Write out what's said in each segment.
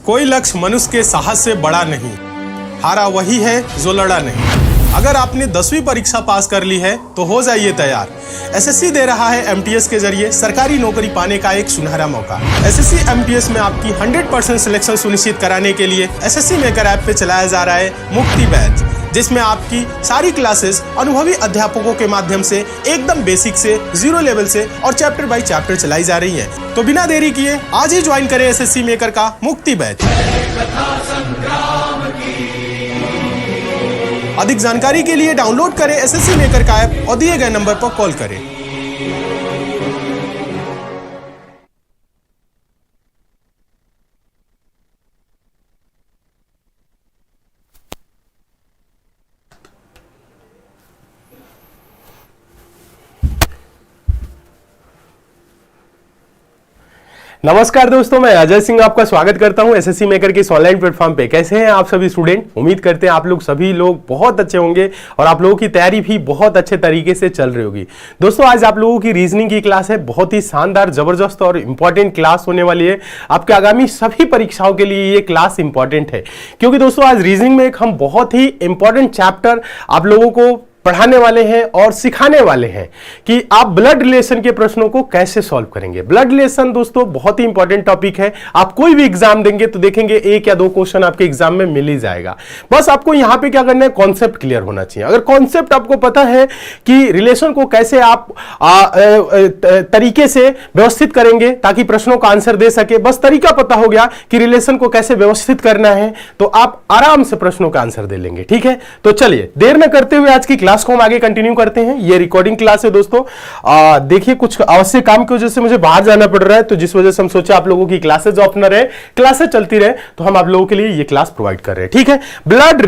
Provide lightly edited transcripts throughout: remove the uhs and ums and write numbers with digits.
कोई लक्ष्य मनुष्य के साहस से बड़ा नहीं, हारा वही है जो लड़ा नहीं। अगर आपने 10वीं परीक्षा पास कर ली है तो हो जाइए तैयार। एसएससी दे रहा है एमटीएस के जरिए सरकारी नौकरी पाने का एक सुनहरा मौका। एसएससी एमटीएस में आपकी 100% सिलेक्शन सुनिश्चित कराने के लिए एसएससी मेकर ऐप पे चलाया जा रहा है मुक्ति बैच, जिसमें आपकी सारी क्लासेस अनुभवी अध्यापकों के माध्यम से एकदम बेसिक से 0 लेवल से और चैप्टर बाय चैप्टर चलाई जा रही है। तो बिना देरी किए आज ही ज्वाइन करें एसएससी मेकर का मुक्ति बैच। अधिक जानकारी के लिए डाउनलोड करें एसएससी मेकर का ऐप और दिए गए नंबर पर कॉल करें। नमस्कार दोस्तों, मैं अजय सिंह आपका स्वागत करता हूं एसएससी मेकर के इस ऑनलाइन प्लेटफॉर्म पे। कैसे हैं आप सभी स्टूडेंट? उम्मीद करते हैं आप लोग सभी लोग बहुत अच्छे होंगे और आप लोगों की तैयारी भी बहुत अच्छे तरीके से चल रही होगी। दोस्तों, आज आप लोगों की रीजनिंग की क्लास है, बहुत ही शानदार, जबरदस्त और इंपॉर्टेंट क्लास होने वाली है। आपके आगामी सभी परीक्षाओं के लिए ये क्लास इंपॉर्टेंट है, क्योंकि दोस्तों आज रीजनिंग में एक हम बहुत ही इंपॉर्टेंट चैप्टर आप लोगों को पढ़ाने वाले हैं और सिखाने वाले हैं कि आप ब्लड रिलेशन के प्रश्नों को कैसे सॉल्व करेंगे। ब्लड रिलेशन दोस्तों बहुत ही इंपॉर्टेंट टॉपिक है। आप कोई भी एग्जाम देंगे तो देखेंगे 1 या 2 क्वेश्चन आपके एग्जाम में मिल ही जाएगा। बस आपको यहां पे क्या करना है, कॉन्सेप्ट क्लियर होना चाहिए। अगर कॉन्सेप्ट आपको पता है कि रिलेशन को कैसे आप तरीके से व्यवस्थित करेंगे ताकि प्रश्नों का आंसर दे सके, बस तरीका पता हो गया कि रिलेशन को कैसे व्यवस्थित करना है, तो आप आराम से प्रश्नों का आंसर दे लेंगे। ठीक है, तो चलिए देर न करते हुए आज की क्लास को हम आगे कंटिन्यू करते हैं। ये रिकॉर्डिंग क्लास है दोस्तों। देखिए, कुछ आवश्यक काम की वजह से मुझे बाहर जाना पड़ रहा है, तो जिस वजह से हम सोचे आप लोगों की क्लासेस ऑफ न रहे, क्लासेस चलती रहे, तो हम आप लोगों के लिए ये क्लास प्रोवाइड कर रहे हैं। ठीक है, ब्लड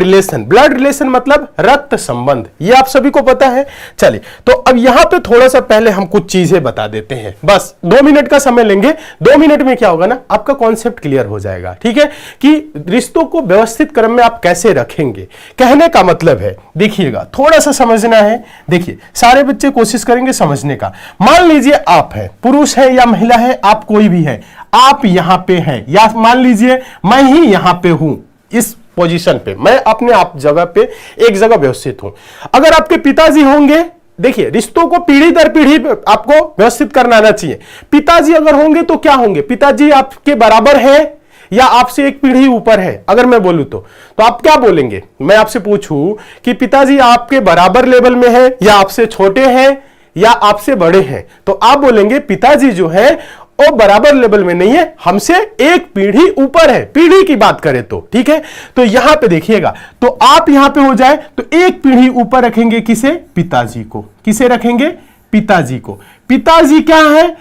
रिलेशन मतलब रक्त संबंध, ये आप सभी को पता है। चलिए, तो अब यहां पे थोड़ा सा पहले हम कुछ चीजें बता देते हैं। बस 2 मिनट का समय लेंगे। 2 मिनट में क्या होगा ना, आपका कॉन्सेप्ट क्लियर हो जाएगा। ठीक है, कि रिश्तों को व्यवस्थित क्रम में आप कैसे रखेंगे। कहने का मतलब है, देखिएगा, थोड़ा सा समझना है। देखिए, सारे बच्चे कोशिश करेंगे समझने का। मान लीजिए आप हैं, पुरुष है या महिला है, आप कोई भी है, आप यहां पे हैं, या मान लीजिए मैं ही यहां पे हूं, इस पोजीशन पे, मैं अपने आप जगह पे एक जगह व्यवस्थित हूं। अगर आपके पिताजी होंगे, देखिए रिश्तों को पीढ़ी दर पीढ़ी आपको व्यवस्थित करना आना चाहिए। पिताजी अगर होंगे तो क्या होंगे, पिताजी आपके बराबर है या आपसे एक पीढ़ी ऊपर है। अगर मैं बोलूं तो आप क्या बोलेंगे? मैं आपसे पूछूं कि पिताजी आपके बराबर लेवल में है या आपसे छोटे हैं या आपसे बड़े हैं, तो आप बोलेंगे पिताजी जो है वो बराबर लेवल में नहीं है, हमसे एक पीढ़ी ऊपर है, पीढ़ी की बात करें तो। ठीक है, तो यहां पे देखिएगा, तो आप यहां पे हो जाए तो एक पीढ़ी ऊपर रखेंगे किसे? पिताजी को। किसे रखेंगे? पिताजी को। पिताजी क्या है?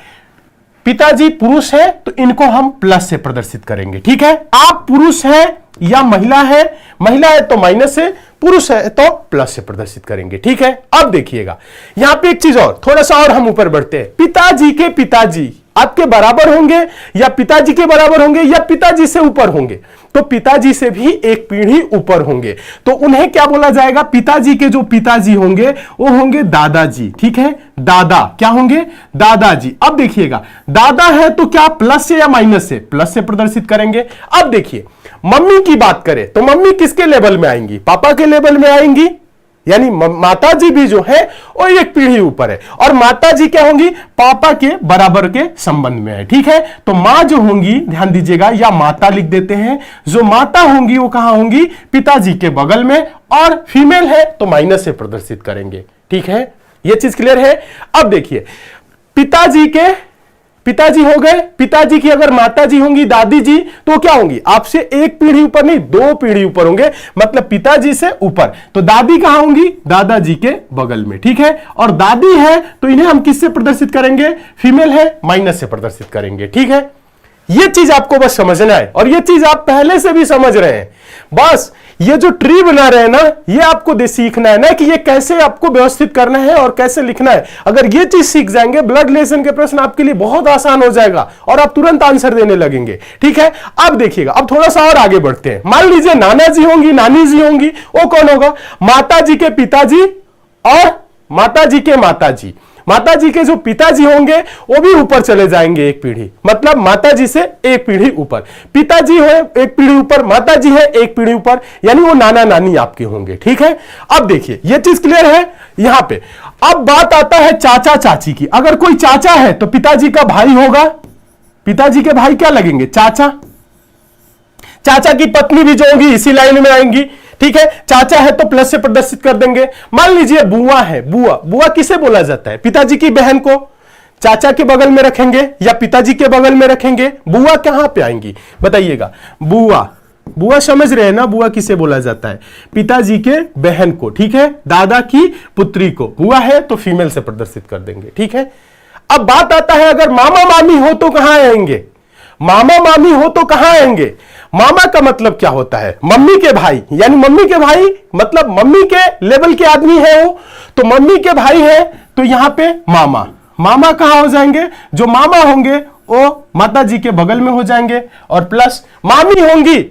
पिताजी पुरुष है तो इनको हम प्लस से प्रदर्शित करेंगे। ठीक है, आप पुरुष है या महिला है, महिला है तो माइनस से, पुरुष है तो प्लस से प्रदर्शित करेंगे। ठीक है, अब देखिएगा यहां पे एक चीज और, थोड़ा सा और हम ऊपर बढ़ते हैं। पिताजी के पिताजी आपके बराबर होंगे या पिताजी के बराबर होंगे या पिताजी से ऊपर होंगे, तो पिताजी से भी एक पीढ़ी ऊपर होंगे, तो उन्हें क्या बोला जाएगा? पिताजी के जो पिताजी होंगे वो होंगे दादाजी। ठीक है, दादा क्या होंगे? दादाजी। अब देखिएगा, दादा है तो क्या प्लस से या माइनस से? प्लस से प्रदर्शित करेंगे। अब देखिए, मम्मी की बात करें तो मम्मी किसके लेवल में आएंगी? पापा के लेवल में आएंगी, यानी माताजी भी जो है वो एक पीढ़ी ऊपर है, और माताजी क्या होंगी? पापा के बराबर के संबंध में है। ठीक है, तो मां जो होंगी, ध्यान दीजिएगा, या माता लिख देते हैं, जो माता होंगी वो कहां होंगी? पिताजी के बगल में, और फीमेल है तो माइनस से प्रदर्शित करेंगे। ठीक है, ये चीज क्लियर है। अब देखिए, पिताजी हो गए, पिताजी की अगर माताजी होंगी दादी जी, तो क्या होंगी? आपसे एक पीढ़ी ऊपर नहीं, 2 पीढ़ी ऊपर होंगे, मतलब पिताजी से ऊपर। तो दादी कहां होंगी? दादाजी के बगल में। ठीक है, और दादी है तो इन्हें हम किससे प्रदर्शित करेंगे? फीमेल है, माइनस से प्रदर्शित करेंगे। ठीक है, ये चीज आपको बस समझना है, और ये चीज आप पहले से भी समझ रहे हैं। बस ये जो ट्री बना रहे हैं ना, ये आपको सीखना है ना कि ये कैसे आपको व्यवस्थित करना है और कैसे लिखना है। अगर ये चीज सीख जाएंगे, ब्लड रिलेशन के प्रश्न आपके लिए बहुत आसान हो जाएगा और आप तुरंत आंसर देने लगेंगे। ठीक है, अब देखिएगा, अब थोड़ा सा और आगे बढ़ते हैं। मान लीजिए नाना जी होंगी, नानी जी होंगी, वो कौन होगा? माता जी के पिताजी और माता जी के माता जी। माताजी के जो पिताजी होंगे वो भी ऊपर चले जाएंगे एक पीढ़ी, मतलब माताजी से एक पीढ़ी ऊपर। पिताजी है एक पीढ़ी ऊपर, माताजी है एक पीढ़ी ऊपर, यानी वो नाना नानी आपके होंगे। ठीक है, अब देखिए ये चीज क्लियर है यहां पे। अब बात आता है चाचा चाची की। अगर कोई चाचा है तो पिताजी का भाई होगा, पिताजी के भाई क्या लगेंगे? चाचा। चाचा की पत्नी भी जो होगी इसी लाइन में आएंगी। ठीक है, चाचा है तो प्लस से प्रदर्शित कर देंगे। मान लीजिए बुआ है, बुआ, बुआ किसे बोला जाता है? पिताजी की बहन को चाचा के बगल में रखेंगे या पिताजी के बगल में रखेंगे? बुआ कहां पे आएंगी बताइएगा? बुआ, बुआ समझ रहे हैं ना, बुआ किसे बोला जाता है? पिताजी के बहन को। ठीक है, दादा की पुत्री को। बुआ है तो फीमेल से प्रदर्शित कर देंगे। ठीक है, अब बात आता है अगर मामा मामी हो तो कहां आएंगे? मामा मामी हो तो कहां आएंगे? मामा का मतलब क्या होता है? मम्मी के भाई, यानी मम्मी के भाई मतलब मम्मी के लेवल के आदमी है वो, तो मम्मी के भाई है तो यहां पे मामा। मामा कहां हो जाएंगे? जो मामा होंगे वो माता जी के बगल में हो जाएंगे, और प्लस मामी होंगी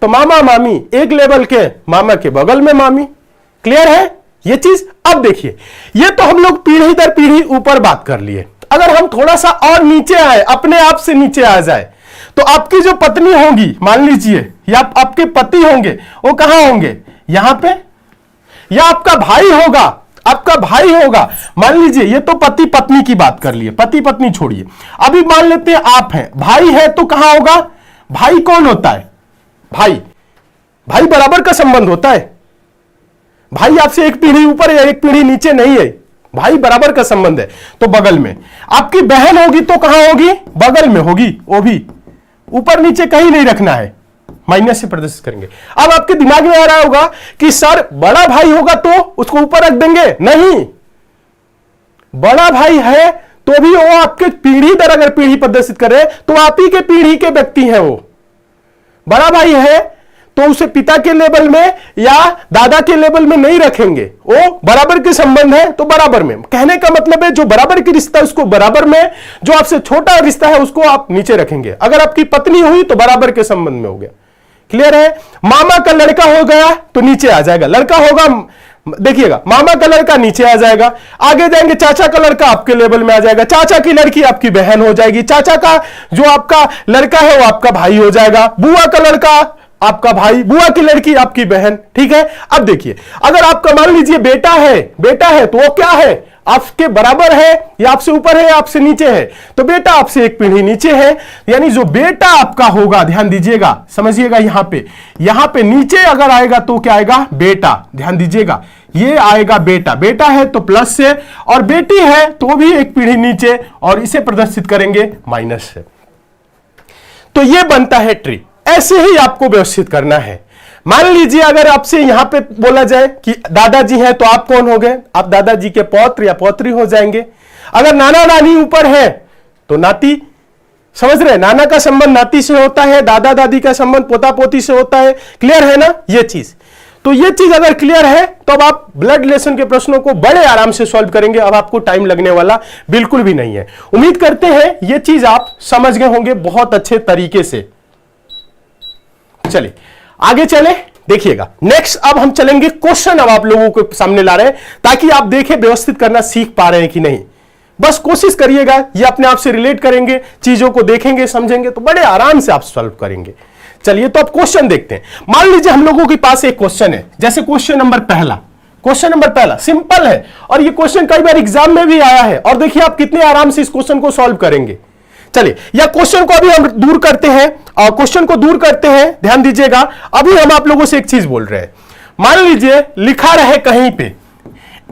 तो मामा मामी एक लेवल के, मामा के बगल में मामी। क्लियर है ये चीज? अब देखिए, ये तो हम लोग पीढ़ी दर पीढ़ी ऊपर बात कर लिए। अगर हम थोड़ा सा और नीचे आए, अपने आप से नीचे आ जाए, तो आपकी जो पत्नी होंगी मान लीजिए, या आपके पति होंगे, वो कहां होंगे? यहां पे। या आपका भाई होगा, आपका भाई होगा, मान लीजिए ये तो पति पत्नी की बात कर लिए, पति पत्नी छोड़िए, अभी मान लेते हैं आप हैं, भाई है तो कहां होगा? भाई कौन होता है? भाई, भाई बराबर का संबंध होता है। भाई आपसे एक पीढ़ी ऊपर या एक पीढ़ी नीचे नहीं है, भाई बराबर का संबंध है तो बगल में। आपकी बहन होगी तो कहां होगी? बगल में होगी, वो भी ऊपर नीचे कहीं नहीं रखना है, माइनस से प्रदर्शित करेंगे। अब आपके दिमाग में आ रहा होगा कि सर बड़ा भाई होगा तो उसको ऊपर रख देंगे? नहीं, बड़ा भाई है तो भी वो आपके पीढ़ी दर अगर पीढ़ी प्रदर्शित करे तो आप ही के पीढ़ी के व्यक्ति हैं। वो बड़ा भाई है तो उसे पिता के लेवल में या दादा के लेवल में नहीं रखेंगे, वो बराबर के संबंध है तो बराबर में। कहने का मतलब है जो बराबर की रिश्ता है उसको बराबर में, जो आपसे छोटा रिश्ता है उसको आप नीचे रखेंगे। अगर आपकी पत्नी हुई तो बराबर के संबंध में हो गया। क्लियर है? मामा का लड़का हो गया तो नीचे आ जाएगा, लड़का होगा, देखिएगा मामा का लड़का नीचे आ जाएगा। आगे जाएंगे चाचा का लड़का आपके लेवल में आ जाएगा, चाचा की लड़की आपकी बहन हो जाएगी, चाचा का जो आपका लड़का है वो आपका भाई हो जाएगा, बुआ का लड़का आपका भाई, बुआ की लड़की आपकी बहन। ठीक है, अब देखिए अगर आपका मान लीजिए बेटा है तो वो क्या है? आपके बराबर है या आपसे ऊपर है या आपसे नीचे है? तो बेटा आपसे एक पीढ़ी नीचे है, यानी जो बेटा आपका होगा, ध्यान दीजिएगा, समझिएगा, यहां पे नीचे अगर आएगा तो क्या आएगा? बेटा। ध्यान दीजिएगा, ये आएगा बेटा, बेटा है तो प्लस से, और बेटी है तो भी एक पीढ़ी नीचे, और इसे प्रदर्शित करेंगे माइनस से। तो ये बनता है ट्री। ऐसे ही आपको व्यवस्थित करना है। मान लीजिए अगर आपसे यहां पे बोला जाए कि दादाजी हैं तो आप कौन हो गए? आप दादाजी के पौत्र या पौत्री हो जाएंगे। अगर नाना नानी ऊपर है तो नाती, समझ रहे हैं? नाना का संबंध नाती से होता है, दादा दादी का संबंध पोता पोती से होता है। क्लियर है ना ये चीज? तो ये चीज अगर क्लियर है तो अब आप ब्लड रिलेशन के प्रश्नों को बड़े आराम से सॉल्व करेंगे। अब आपको टाइम लगने वाला बिल्कुल भी नहीं है। उम्मीद करते हैं ये चीज आप समझ गए होंगे बहुत अच्छे तरीके से। चलिए आगे चले, देखिएगा नेक्स्ट। अब हम चलेंगे क्वेश्चन, अब आप लोगों के सामने ला रहे हैं ताकि आप देखें व्यवस्थित करना सीख पा रहे हैं कि नहीं। बस कोशिश करिएगा, ये अपने आप से रिलेट करेंगे, चीजों को देखेंगे समझेंगे तो बड़े आराम से आप सॉल्व करेंगे। चलिए तो अब क्वेश्चन देखते हैं। मान लीजिए हम लोगों के पास एक क्वेश्चन है, जैसे क्वेश्चन नंबर पहला। क्वेश्चन नंबर पहला सिंपल है और ये क्वेश्चन कई बार एग्जाम में भी आया है, और देखिए आप कितने आराम से इस क्वेश्चन को सॉल्व करेंगे। चलिए या क्वेश्चन को अभी हम दूर करते हैं, और क्वेश्चन को दूर करते हैं, ध्यान दीजिएगा। अभी हम आप लोगों से एक चीज बोल रहे हैं। मान लीजिए लिखा रहे कहीं पे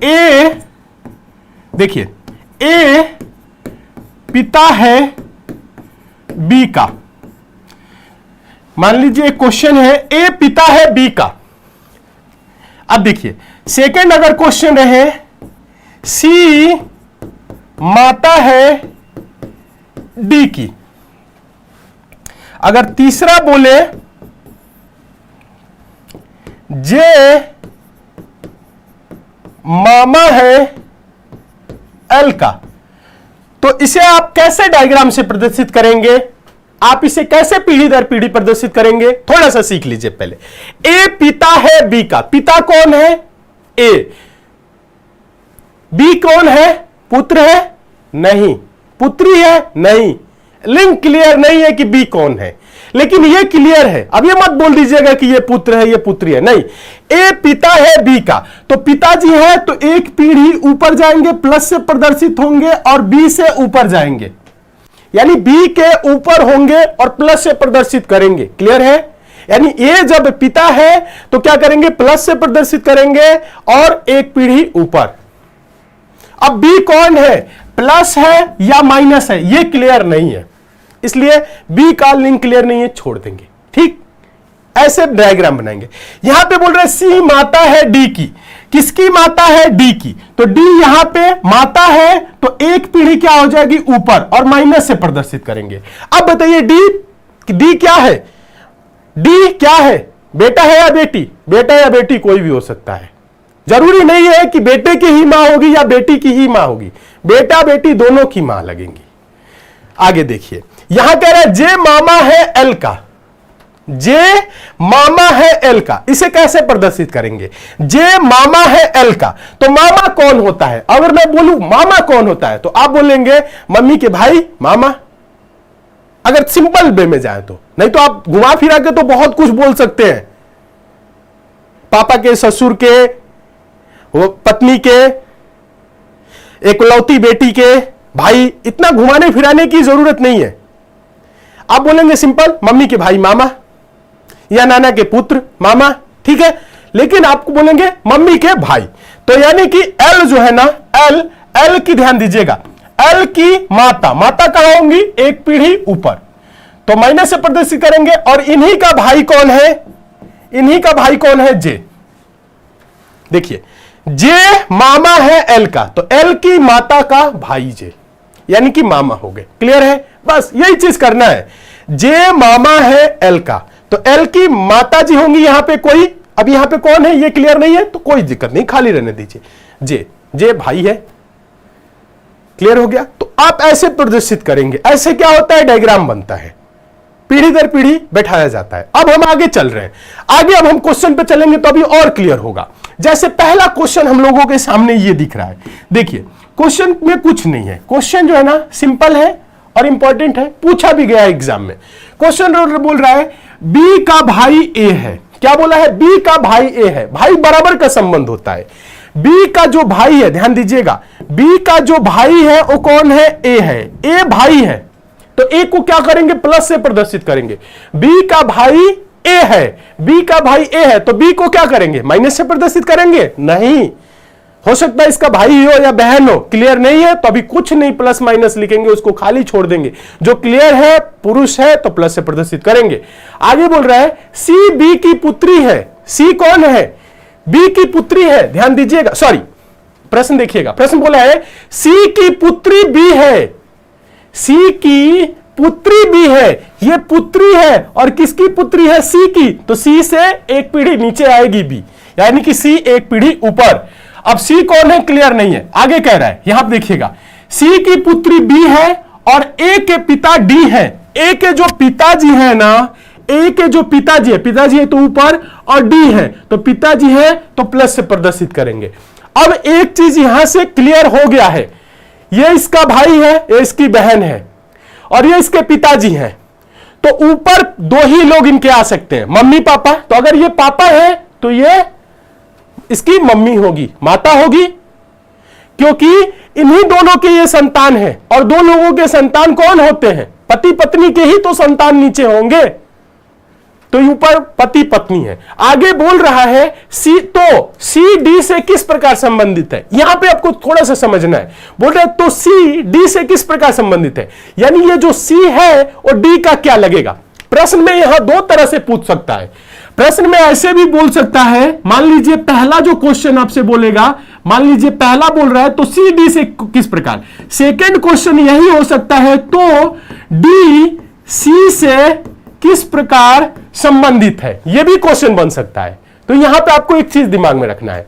ए, देखिए ए पिता है बी का। मान लीजिए क्वेश्चन है ए पिता है बी का। अब देखिए सेकंड अगर क्वेश्चन रहे सी माता है डी की। अगर तीसरा बोले जे मामा है एल का, तो इसे आप कैसे डायग्राम से प्रदर्शित करेंगे? आप इसे कैसे पीढ़ी दर पीढ़ी प्रदर्शित करेंगे? थोड़ा सा सीख लीजिए पहले। ए पिता है बी का, पिता कौन है? ए। बी कौन है? पुत्र है नहीं, पुत्री है नहीं, लिंक क्लियर नहीं है कि बी कौन है, लेकिन ये क्लियर है। अब ये मत बोल दीजिएगा कि ये पुत्र है ये पुत्री है, नहीं, ए पिता है बी का, तो पिताजी है तो एक पीढ़ी ऊपर जाएंगे, प्लस से प्रदर्शित होंगे और बी से ऊपर जाएंगे, यानी बी के ऊपर होंगे और प्लस से प्रदर्शित करेंगे। क्लियर है? यानी ए जब पिता है तो क्या करेंगे, प्लस से प्रदर्शित करेंगे और एक पीढ़ी ऊपर। अब बी कौन है, प्लस है या माइनस है, ये क्लियर नहीं है, इसलिए बी का लिंक क्लियर नहीं है, छोड़ देंगे। ठीक, ऐसे डायग्राम बनाएंगे। यहां पे बोल रहे सी माता है डी की, किसकी माता है, डी की, तो डी यहां पे माता है तो एक पीढ़ी क्या हो जाएगी ऊपर और माइनस से प्रदर्शित करेंगे। अब बताइए डी क्या है, डी क्या है, बेटा है या बेटी, बेटा या बेटी कोई भी हो सकता है, जरूरी नहीं है कि बेटे की ही मां होगी या बेटी की ही मां होगी, बेटा बेटी दोनों की मां लगेंगी। आगे देखिए, यहां कह रहा है जे मामा है एल का, जे मामा है एल का, इसे कैसे प्रदर्शित करेंगे, जे मामा है एल का, तो मामा कौन होता है, अगर मैं बोलूं मामा कौन होता है तो आप बोलेंगे मम्मी के भाई मामा, अगर सिंपल वे में जाए तो, नहीं तो आप घुमा फिरा के तो बहुत कुछ बोल सकते हैं, पापा के, ससुर के, वो पत्नी के, एकलौती बेटी के भाई, इतना घुमाने फिराने की जरूरत नहीं है। आप बोलेंगे सिंपल मम्मी के भाई मामा या नाना के पुत्र मामा, ठीक है, लेकिन आपको बोलेंगे मम्मी के भाई, तो यानी कि एल जो है ना, एल की ध्यान दीजिएगा, एल की माता, माता कहां होंगी, एक पीढ़ी ऊपर, तो माइनस से प्रदर्शित करेंगे और इन्हीं का भाई कौन है, इन्हीं का भाई कौन है, जे। देखिए जे मामा है एल का, तो एल की माता का भाई जे, यानी कि मामा हो गए। क्लियर है? बस यही चीज करना है, जे मामा है एल का, तो एल की माता जी होंगी यहां पे कोई, अब यहां पे कौन है ये क्लियर नहीं है तो कोई दिक्कत नहीं, खाली रहने दीजिए, जे भाई है। क्लियर हो गया? तो आप ऐसे प्रदर्शित करेंगे, ऐसे क्या होता है, डायग्राम बनता है, पीढ़ी दर पीढ़ी बैठाया जाता है। अब हम आगे चल रहे हैं, आगे अब हम क्वेश्चन पे चलेंगे तो अभी और क्लियर होगा। जैसे पहला क्वेश्चन हम लोगों के सामने ये दिख रहा है, देखिए क्वेश्चन में कुछ नहीं है, क्वेश्चन जो है ना सिंपल है और इंपॉर्टेंट है, पूछा भी गया एग्जाम में। क्वेश्चन बोल रहा है बी का भाई ए है, क्या बोला है, बी का भाई ए है, भाई बराबर का संबंध होता है, बी का जो भाई है, ध्यान दीजिएगा, बी का जो भाई है वो कौन है, ए है, ए भाई है, तो ए को क्या करेंगे, प्लस से प्रदर्शित करेंगे, बी का भाई ए है, बी का भाई ए है, तो बी को क्या करेंगे, माइनस से प्रदर्शित करेंगे, नहीं, हो सकता है इसका भाई हो या बहन हो, क्लियर नहीं है तो अभी कुछ नहीं प्लस माइनस लिखेंगे, उसको खाली छोड़ देंगे, जो क्लियर है पुरुष है तो प्लस से प्रदर्शित करेंगे। आगे बोल रहा है सी बी की पुत्री है, सी कौन है, बी की पुत्री है, ध्यान दीजिएगा, सॉरी प्रश्न देखिएगा, प्रश्न बोला है सी की पुत्री बी है, सी की पुत्री बी है, ये पुत्री है और किसकी पुत्री है, सी की, तो सी से एक पीढ़ी नीचे आएगी बी, यानी कि सी एक पीढ़ी ऊपर। अब सी कौन है क्लियर नहीं है, आगे कह रहा है, यहां पर देखिएगा सी की पुत्री बी है और ए के पिता डी है, ए के जो पिताजी है ना, ए के जो पिताजी है तो ऊपर और डी है तो पिताजी है तो प्लस से प्रदर्शित करेंगे। अब एक चीज यहां से क्लियर हो गया है, ये इसका भाई है, ये इसकी बहन है और ये इसके पिताजी हैं, तो ऊपर दो ही लोग इनके आ सकते हैं, मम्मी पापा, तो अगर ये पापा है तो ये इसकी मम्मी होगी, माता होगी, क्योंकि इन्हीं दोनों के ये संतान है और दो लोगों के संतान कौन होते हैं, पति पत्नी के ही तो संतान नीचे होंगे, तो ऊपर पति पत्नी है। आगे बोल रहा है सी, तो सी डी से किस प्रकार संबंधित है, यहां पे आपको थोड़ा सा समझना है। बोल रहे तो सी डी से किस प्रकार संबंधित है, यानी ये जो सी है और डी का क्या लगेगा। प्रश्न में यहां दो तरह से पूछ सकता है, प्रश्न में ऐसे भी बोल सकता है, मान लीजिए पहला जो क्वेश्चन आपसे बोलेगा, मान लीजिए पहला बोल रहा है तो सी डी से किस प्रकार, सेकंड क्वेश्चन यही हो सकता है तो डी सी से किस प्रकार संबंधित है, यह भी क्वेश्चन बन सकता है। तो यहां पे आपको एक चीज दिमाग में रखना है,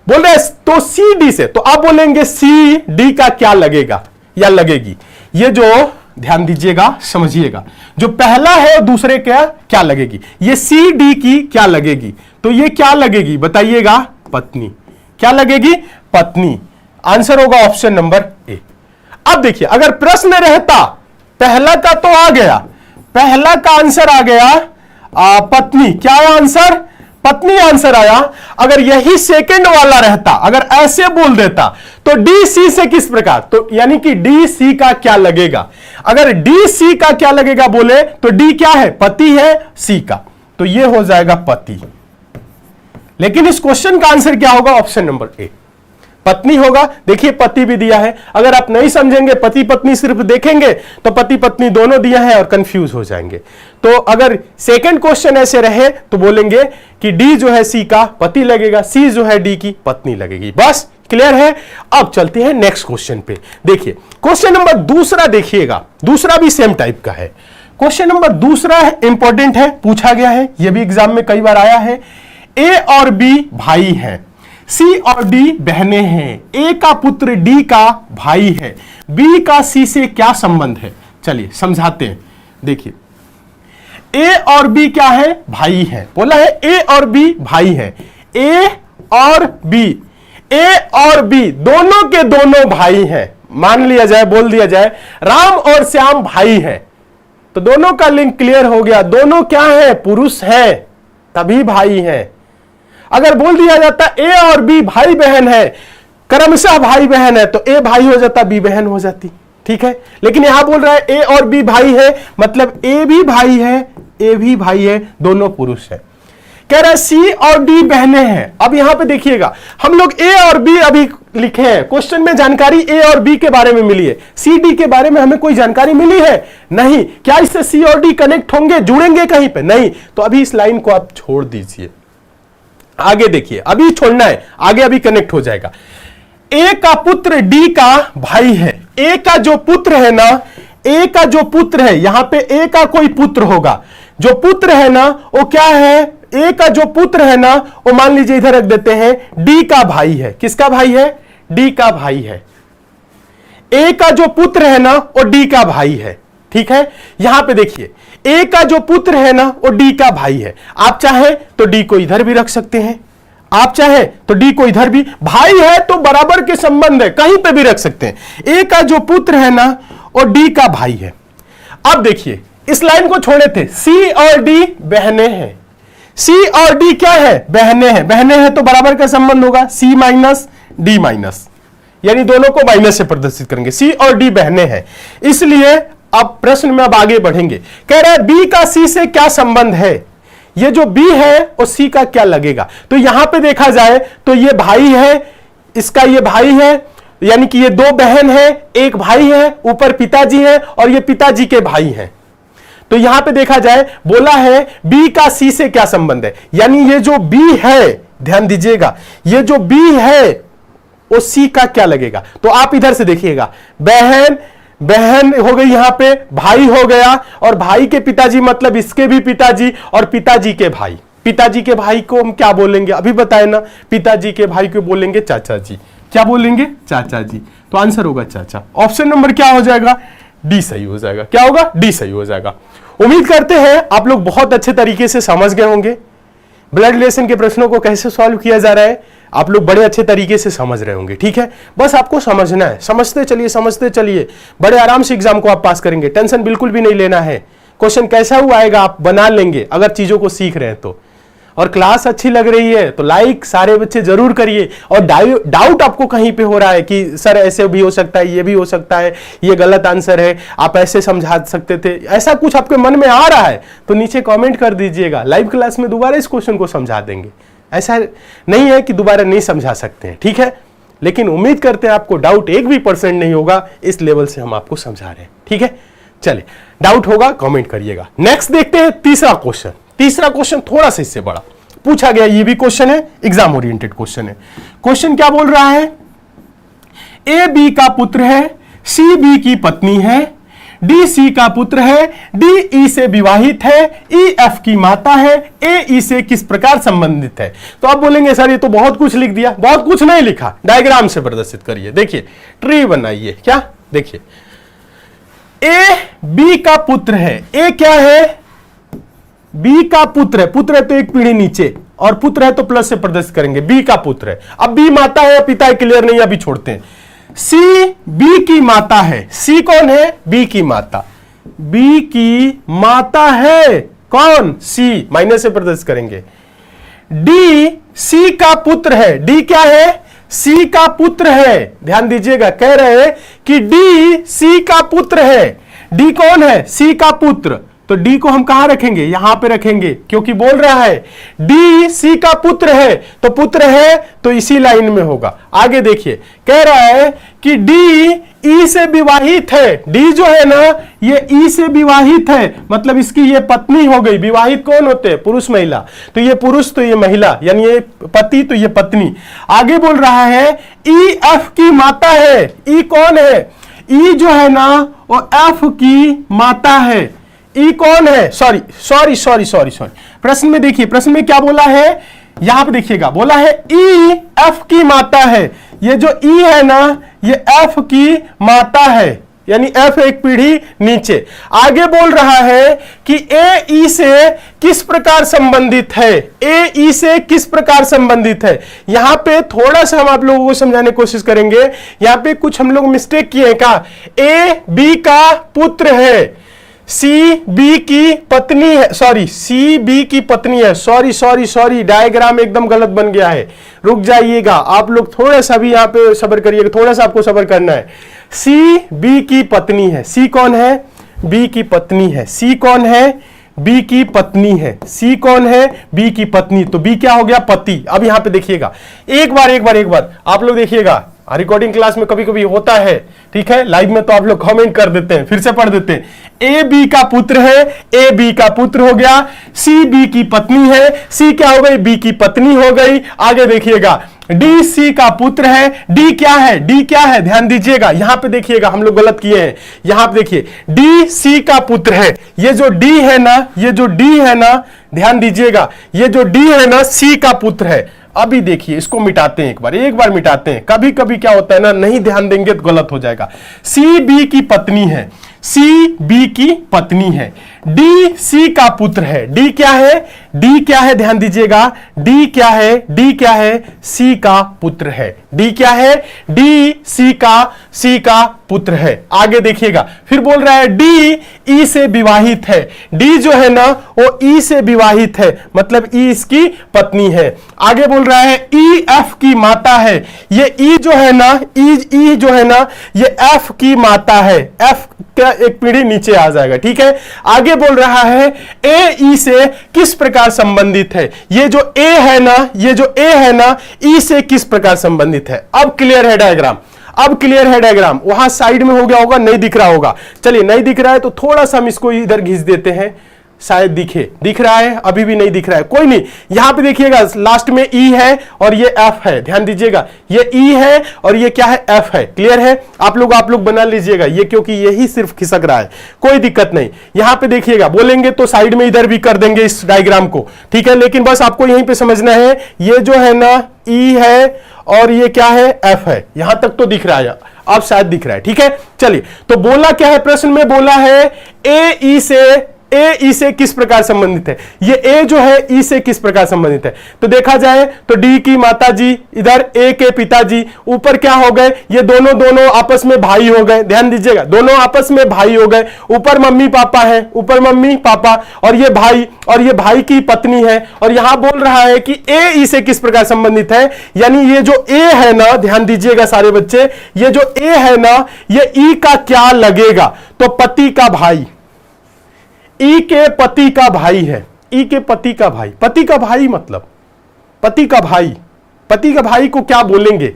बोल रहे तो सी डी से, तो आप बोलेंगे सी डी का क्या लगेगा या लगेगी, ये जो ध्यान दीजिएगा समझिएगा, जो पहला है और दूसरे क्या लगेगी, ये सी डी की क्या लगेगी, तो ये क्या लगेगी बताइएगा, पत्नी, क्या लगेगी, पत्नी, आंसर होगा ऑप्शन नंबर ए। अब देखिए, अगर प्रश्न रहता, पहला का तो आ गया, पहला का आंसर आ गया पत्नी, क्या आया आंसर? पत्नी आंसर आया। अगर यही सेकंड वाला रहता, अगर ऐसे बोल देता तो डी सी से किस प्रकार, तो यानी कि डी सी का क्या लगेगा? अगर डी सी का क्या लगेगा बोले तो डी क्या है? पति है सी का, तो ये हो जाएगा पति। लेकिन इस क्वेश्चन का आंसर क्या होगा? ऑप्शन नंबर ए, पत्नी होगा। देखिए पति भी दिया है, अगर आप नहीं समझेंगे, पति पत्नी सिर्फ देखेंगे तो पति पत्नी दोनों दिया है और कंफ्यूज हो जाएंगे। तो अगर सेकंड क्वेश्चन ऐसे रहे तो बोलेंगे कि डी जो है सी का पति लगेगा, सी जो है डी की पत्नी लगेगी। बस क्लियर है। अब चलते हैं नेक्स्ट क्वेश्चन पे। देखिए क्वेश्चन नंबर दूसरा देखिएगा, दूसरा भी सेम टाइप का है। क्वेश्चन नंबर दूसरा इंपॉर्टेंट है, पूछा गया है, यह भी एग्जाम में कई बार आया है। ए और बी भाई हैं, सी और डी बहनें हैं, ए का पुत्र डी का भाई है, बी का सी से क्या संबंध है? चलिए समझाते हैं। देखिए ए और बी क्या है? भाई है। बोला है ए और बी भाई है। ए और बी, ए और बी दोनों के दोनों भाई हैं। मान लिया जाए, बोल दिया जाए राम और श्याम भाई हैं, तो दोनों का लिंक क्लियर हो गया। दोनों क्या है? पुरुष हैं, तभी भाई हैं। अगर बोल दिया जाता ए और बी भाई बहन है, क्रमशः भाई बहन है, तो ए भाई हो जाता, बी बहन हो जाती। ठीक है, लेकिन यहां बोल रहा है ए और बी भाई है, मतलब ए भी भाई है, ए भी भाई है, दोनों पुरुष है। कह रहा है सी और डी बहनें हैं। अब यहां पे देखिएगा, हम लोग ए और बी अभी लिखे हैं, क्वेश्चन में जानकारी ए और बी के बारे में मिली है, सी डी के बारे में हमें कोई जानकारी मिली है नहीं। क्या इससे सी और डी कनेक्ट होंगे, जुड़ेंगे कहीं पे? नहीं। तो अभी इस लाइन को आप छोड़ दीजिए, आगे देखिए, अभी छोड़ना है, आगे अभी कनेक्ट हो जाएगा। ए का पुत्र डी का भाई है। ए का जो पुत्र है ना, ए का जो पुत्र है, यहां पे ए का कोई पुत्र होगा, जो पुत्र है ना वो क्या है? ए का जो पुत्र है ना वो मान लीजिए इधर रख देते हैं, डी का भाई है। किसका भाई है? डी का भाई है। ए का जो पुत्र है ना वो डी का भाई है। ठीक है, यहां पे देखिए ए का जो पुत्र है ना वो डी का भाई है। आप चाहे तो डी को इधर भी रख सकते हैं, आप चाहे तो डी को इधर भी, भाई है तो बराबर के संबंध है, कहीं पे भी रख सकते हैं। ए का जो पुत्र है ना वो डी का भाई है। अब देखिए इस लाइन को छोड़े थे, सी और डी बहनें हैं। सी और डी क्या है? बहनें हैं। बहनें हैं तो बराबर का संबंध होगा, सी माइनस डी माइनस, यानी दोनों को माइनस से प्रदर्शित करेंगे। सी और डी बहनें हैं, इसलिए अब प्रश्न में अब आगे बढ़ेंगे। कह रहा है बी का सी से क्या संबंध है? ये जो बी है वो सी का क्या लगेगा? तो यहां पे देखा जाए तो ये भाई है, इसका ये भाई है, यानी कि ये दो बहन है, एक भाई है, ऊपर पिताजी है और ये पिताजी के भाई हैं। तो यहां पे देखा जाए, बोला है बी का सी से क्या संबंध है, यानी ये जो बी है, ध्यान दीजिएगा, ये जो बी है वो सी का क्या लगेगा? तो आप इधर से देखिएगा, बहन बहन हो गई, यहां पे भाई हो गया, और भाई के पिताजी मतलब इसके भी पिताजी, और पिताजी के भाई। पिताजी के भाई को हम क्या बोलेंगे अभी बताए ना? पिताजी के भाई को बोलेंगे चाचा जी। क्या बोलेंगे? चाचा जी। तो आंसर होगा चाचा। ऑप्शन नंबर क्या हो जाएगा? डी सही हो जाएगा। क्या होगा? डी सही हो जाएगा। उम्मीद करते हैं आप लोग बहुत अच्छे तरीके से समझ गए होंगे ब्लड रिलेशन के प्रश्नों को कैसे सॉल्व किया जा रहा है। आप लोग बड़े अच्छे तरीके से समझ रहे होंगे। ठीक है, बस आपको समझना है, समझते चलिए समझते चलिए, बड़े आराम से एग्जाम को आप पास करेंगे। टेंशन बिल्कुल भी नहीं लेना है, क्वेश्चन कैसा हुआ आएगा आप बना लेंगे अगर चीजों को सीख रहे हैं तो। और क्लास अच्छी लग रही है तो लाइक सारे बच्चे जरूर करिए। और डाउट आपको कहीं पे हो रहा है कि सर ऐसे भी हो सकता है, ये भी हो सकता है, ये गलत आंसर है, आप ऐसे समझा सकते थे, ऐसा कुछ आपके मन में आ रहा है तो नीचे कमेंट कर दीजिएगा। लाइव क्लास में दोबारा इस क्वेश्चन को समझा देंगे। ऐसा नहीं है कि दोबारा नहीं समझा सकते हैं, ठीक है, लेकिन उम्मीद करते हैं आपको डाउट 1% नहीं होगा, इस लेवल से हम आपको समझा रहे हैं। ठीक है, चलिए डाउट होगा कमेंट करिएगा। नेक्स्ट देखते हैं तीसरा क्वेश्चन। तीसरा क्वेश्चन थोड़ा सा इससे बड़ा पूछा गया, ये भी क्वेश्चन है, एग्जाम ओरिएंटेड क्वेश्चन है। क्वेश्चन क्या बोल रहा है? ए बी का पुत्र है, सी बी की पत्नी है, डी सी का पुत्र है, डी ई से विवाहित है, ई एफ की माता है, ए ई से किस प्रकार संबंधित है? तो आप बोलेंगे सर ये तो बहुत कुछ लिख दिया। बहुत कुछ नहीं लिखा, डायग्राम से प्रदर्शित करिए। देखिए ट्री बनाइए। क्या? देखिए ए बी का पुत्र है। ए क्या है? बी का पुत्र है। पुत्र है तो एक पीढ़ी नीचे, और पुत्र है तो प्लस से प्रदर्शित करेंगे, बी का पुत्र है। अब बी माता है या पिता है, क्लियर नहीं, अभी छोड़ते हैं। सी बी की माता है, सी कौन है, बी की माता, बी की माता है कौन, सी, माइनस से प्रदर्शित करेंगे। डी सी का पुत्र है, डी क्या है, सी का पुत्र है, ध्यान दीजिएगा, कह रहे हैं कि डी सी का पुत्र है। डी कौन है, सी का पुत्र, तो डी को हम कहां रखेंगे, यहां पे रखेंगे, क्योंकि बोल रहा है डी सी का पुत्र है, तो पुत्र है तो इसी लाइन में होगा। आगे देखिए, कह रहा है कि डी ई से विवाहित है, डी जो है ना ये ई से विवाहित है, मतलब इसकी ये पत्नी हो गई। विवाहित कौन होते हैं, पुरुष महिला, तो ये पुरुष तो ये महिला, यानी ये पति तो ये पत्नी। आगे बोल रहा है ई एफ की माता है, ई कौन है, ई जो है ना वो एफ की माता है। ई कौन है, सॉरी, प्रश्न में देखिए, प्रश्न में क्या बोला है, यहां पे देखिएगा, बोला है ई एफ की माता है। ये जो ई है ना ये एफ की माता है, यानी एफ एक पीढ़ी नीचे। आगे बोल रहा है कि ए ई से किस प्रकार संबंधित है, ए ई से किस प्रकार संबंधित है। यहां पे थोड़ा सा हम आप लोगों को समझाने की कोशिश करेंगे, यहां पे कुछ हम लोग मिस्टेक किए का, ए बी का पुत्र है, सी बी की पत्नी है, सी बी की पत्नी है, सॉरी, डायग्राम एकदम गलत बन गया है, रुक जाइएगा आप लोग, थोड़ा सा भी यहां पे सब्र करिएगा, थोड़ा सा आपको सब्र करना है। सी बी की पत्नी है, सी कौन है, बी की पत्नी है, सी कौन है, बी की पत्नी है, सी कौन है, बी की पत्नी, तो बी क्या हो गया, पति। अब यहां पे देखिएगा, एक बार आप लोग देखिएगा, रिकॉर्डिंग क्लास में कभी कभी होता है, ठीक है, लाइव में तो आप लोग कमेंट कर देते हैं, फिर से पढ़ देते हैं। ए बी का पुत्र है, ए बी का पुत्र हो गया, सी बी की पत्नी है, सी क्या हो गई, बी की पत्नी हो गई। आगे देखिएगा, डी डी का पुत्र है, डी क्या है, डी क्या है, ध्यान दीजिएगा, यहां पे देखिएगा हम लोग गलत किए हैं, यहां पे देखिए डी सी का पुत्र है, ये जो डी है ना, ये जो डी है ना, ध्यान दीजिएगा, ये जो डी है ना सी का पुत्र है। अभी देखिए इसको मिटाते हैं, एक बार मिटाते हैं, कभी कभी क्या होता है ना, नहीं ध्यान देंगे तो गलत हो जाएगा। सी बी की पत्नी है, सी बी की पत्नी है, डी सी का पुत्र है, डी क्या है, डी क्या है, ध्यान दीजिएगा, डी क्या है, डी क्या है, सी का पुत्र है, डी क्या है, डी सी का पुत्र है। आगे देखिएगा, फिर बोल रहा है डी ई से विवाहित है, डी जो है ना वो ई से विवाहित है, मतलब ई इसकी पत्नी है। आगे बोल रहा है ई एफ की माता है, ये ई जो है ना, ई जो है ना ये एफ की माता है, एफ का एक पीढ़ी नीचे आ जाएगा, ठीक है। आगे बोल रहा है ए ई से किस प्रकार संबंधित है, ये जो ए है ना, ये जो ए है ना ई से किस प्रकार संबंधित है। अब क्लियर है डायग्राम, अब क्लियर है डायग्राम, वहां साइड में हो गया होगा, नहीं दिख रहा होगा, चलिए नहीं दिख रहा है तो थोड़ा सा हम इसको इधर घिस देते हैं, शायद दिखे, दिख रहा है, अभी भी नहीं दिख रहा है, कोई नहीं। यहां पे देखिएगा लास्ट में ई है और ये एफ है, ध्यान दीजिएगा, ये ई है और ये क्या है, एफ है। क्लियर है, आप लोग बना लीजिएगा ये, क्योंकि यही सिर्फ खिसक रहा है, कोई दिक्कत नहीं। यहां पे देखिएगा, बोलेंगे तो साइड में इधर भी कर देंगे इस डायग्राम को, ठीक है, लेकिन बस आपको यहीं पे समझना है, ये जो है ना ई है और ये क्या है, एफ है, यहां तक तो दिख रहा है, अब शायद दिख रहा है, ठीक है। चलिए, तो बोला क्या है, प्रश्न में बोला है ए ई से किस प्रकार संबंधित है, ये ए जो है ई से किस प्रकार संबंधित है। तो देखा जाए तो डी की माता जी, इधर ए के पिताजी, ऊपर क्या हो गए, ये दोनों आपस में भाई हो गए, ध्यान दीजिएगा, दोनों आपस में भाई हो गए, ऊपर मम्मी पापा है, ऊपर मम्मी पापा और ये भाई की पत्नी है। और यहां बोल रहा है कि ए ई से किस प्रकार संबंधित है, यानी ये जो ए है ना, ध्यान दीजिएगा सारे बच्चे, ये जो ए है ना ये ई का क्या लगेगा, तो पति का भाई, ई के पति का भाई है, ई के पति का भाई, पति का भाई मतलब पति का भाई को क्या बोलेंगे,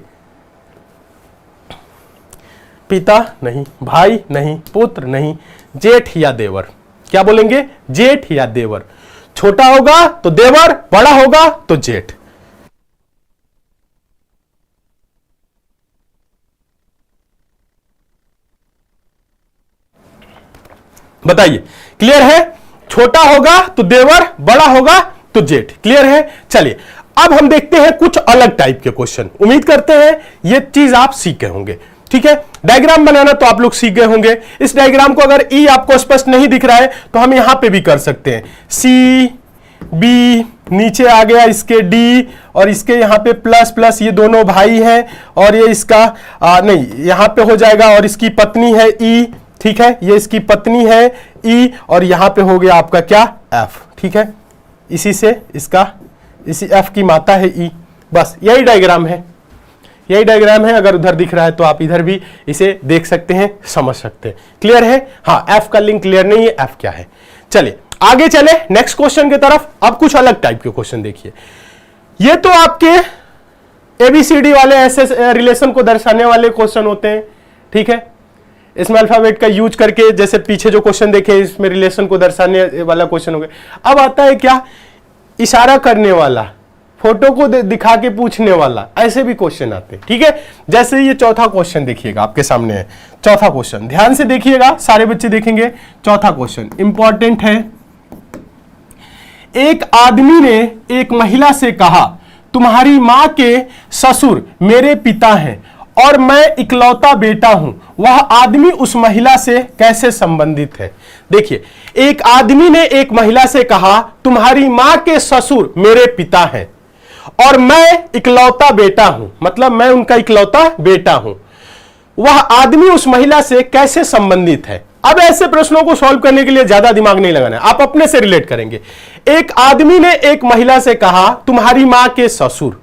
पिता नहीं, भाई नहीं, पुत्र नहीं, जेठ या देवर, क्या बोलेंगे, जेठ या देवर। छोटा होगा तो देवर, बड़ा होगा तो जेठ। बताइए, क्लियर है, छोटा होगा तो देवर, बड़ा होगा तो जेठ। क्लियर है, चलिए अब हम देखते हैं कुछ अलग टाइप के क्वेश्चन। उम्मीद करते हैं ये चीज आप सीख गए होंगे, ठीक है। डायग्राम बनाना तो आप लोग सीख गए होंगे। इस डायग्राम को अगर ई आपको स्पष्ट नहीं दिख रहा है तो हम यहां पे भी कर सकते हैं, सी बी, नीचे आ गया इसके डी, और इसके यहाँ पे प्लस प्लस, ये दोनों भाई हैं, और ये इसका नहीं, यहाँ पे हो जाएगा, और इसकी पत्नी है ई, ठीक है, ये इसकी पत्नी है ई, और यहाँ पे हो गया आपका क्या, एफ, ठीक है, इसी से इसका, इसी एफ की माता है ई। बस यही डायग्राम है, यही डायग्राम है। अगर उधर दिख रहा है तो आप इधर भी इसे देख सकते हैं, समझ सकते हैं। क्लियर है? हाँ, एफ का लिंक क्लियर नहीं है, एफ क्या है। चलिए आगे चले नेक्स्ट क्वेश्चन की तरफ। अब कुछ अलग टाइप के क्वेश्चन देखिए। ये तो आपके एबीसीडी वाले ऐसे रिलेशन को दर्शाने वाले क्वेश्चन होते हैं, ठीक है, इसमें अल्फाबेट का यूज करके, जैसे पीछे जो क्वेश्चन देखे इसमें रिलेशन को दर्शाने वाला क्वेश्चन हो गया। अब आता है क्या, इशारा करने वाला, फोटो को दिखा के पूछने वाला, ऐसे भी क्वेश्चन आते हैं, ठीक है। जैसे ये चौथा क्वेश्चन देखिएगा, आपके सामने है चौथा क्वेश्चन, ध्यान से देखिएगा, सारे बच्चे देखेंगे। चौथा क्वेश्चन इंपॉर्टेंट है। एक आदमी ने एक महिला से कहा, तुम्हारी मां के ससुर मेरे पिता हैं और मैं इकलौता बेटा हूं, वह आदमी उस महिला से कैसे संबंधित है। देखिए, एक आदमी ने एक महिला से कहा, तुम्हारी मां के ससुर मेरे पिता हैं और मैं इकलौता बेटा हूं, मतलब मैं उनका इकलौता बेटा हूं, वह आदमी उस महिला से कैसे संबंधित है। अब ऐसे प्रश्नों को सॉल्व करने के लिए ज्यादा दिमाग नहीं लगाना है, आप अपने से रिलेट करेंगे। एक आदमी ने एक महिला से कहा, तुम्हारी मां के ससुर,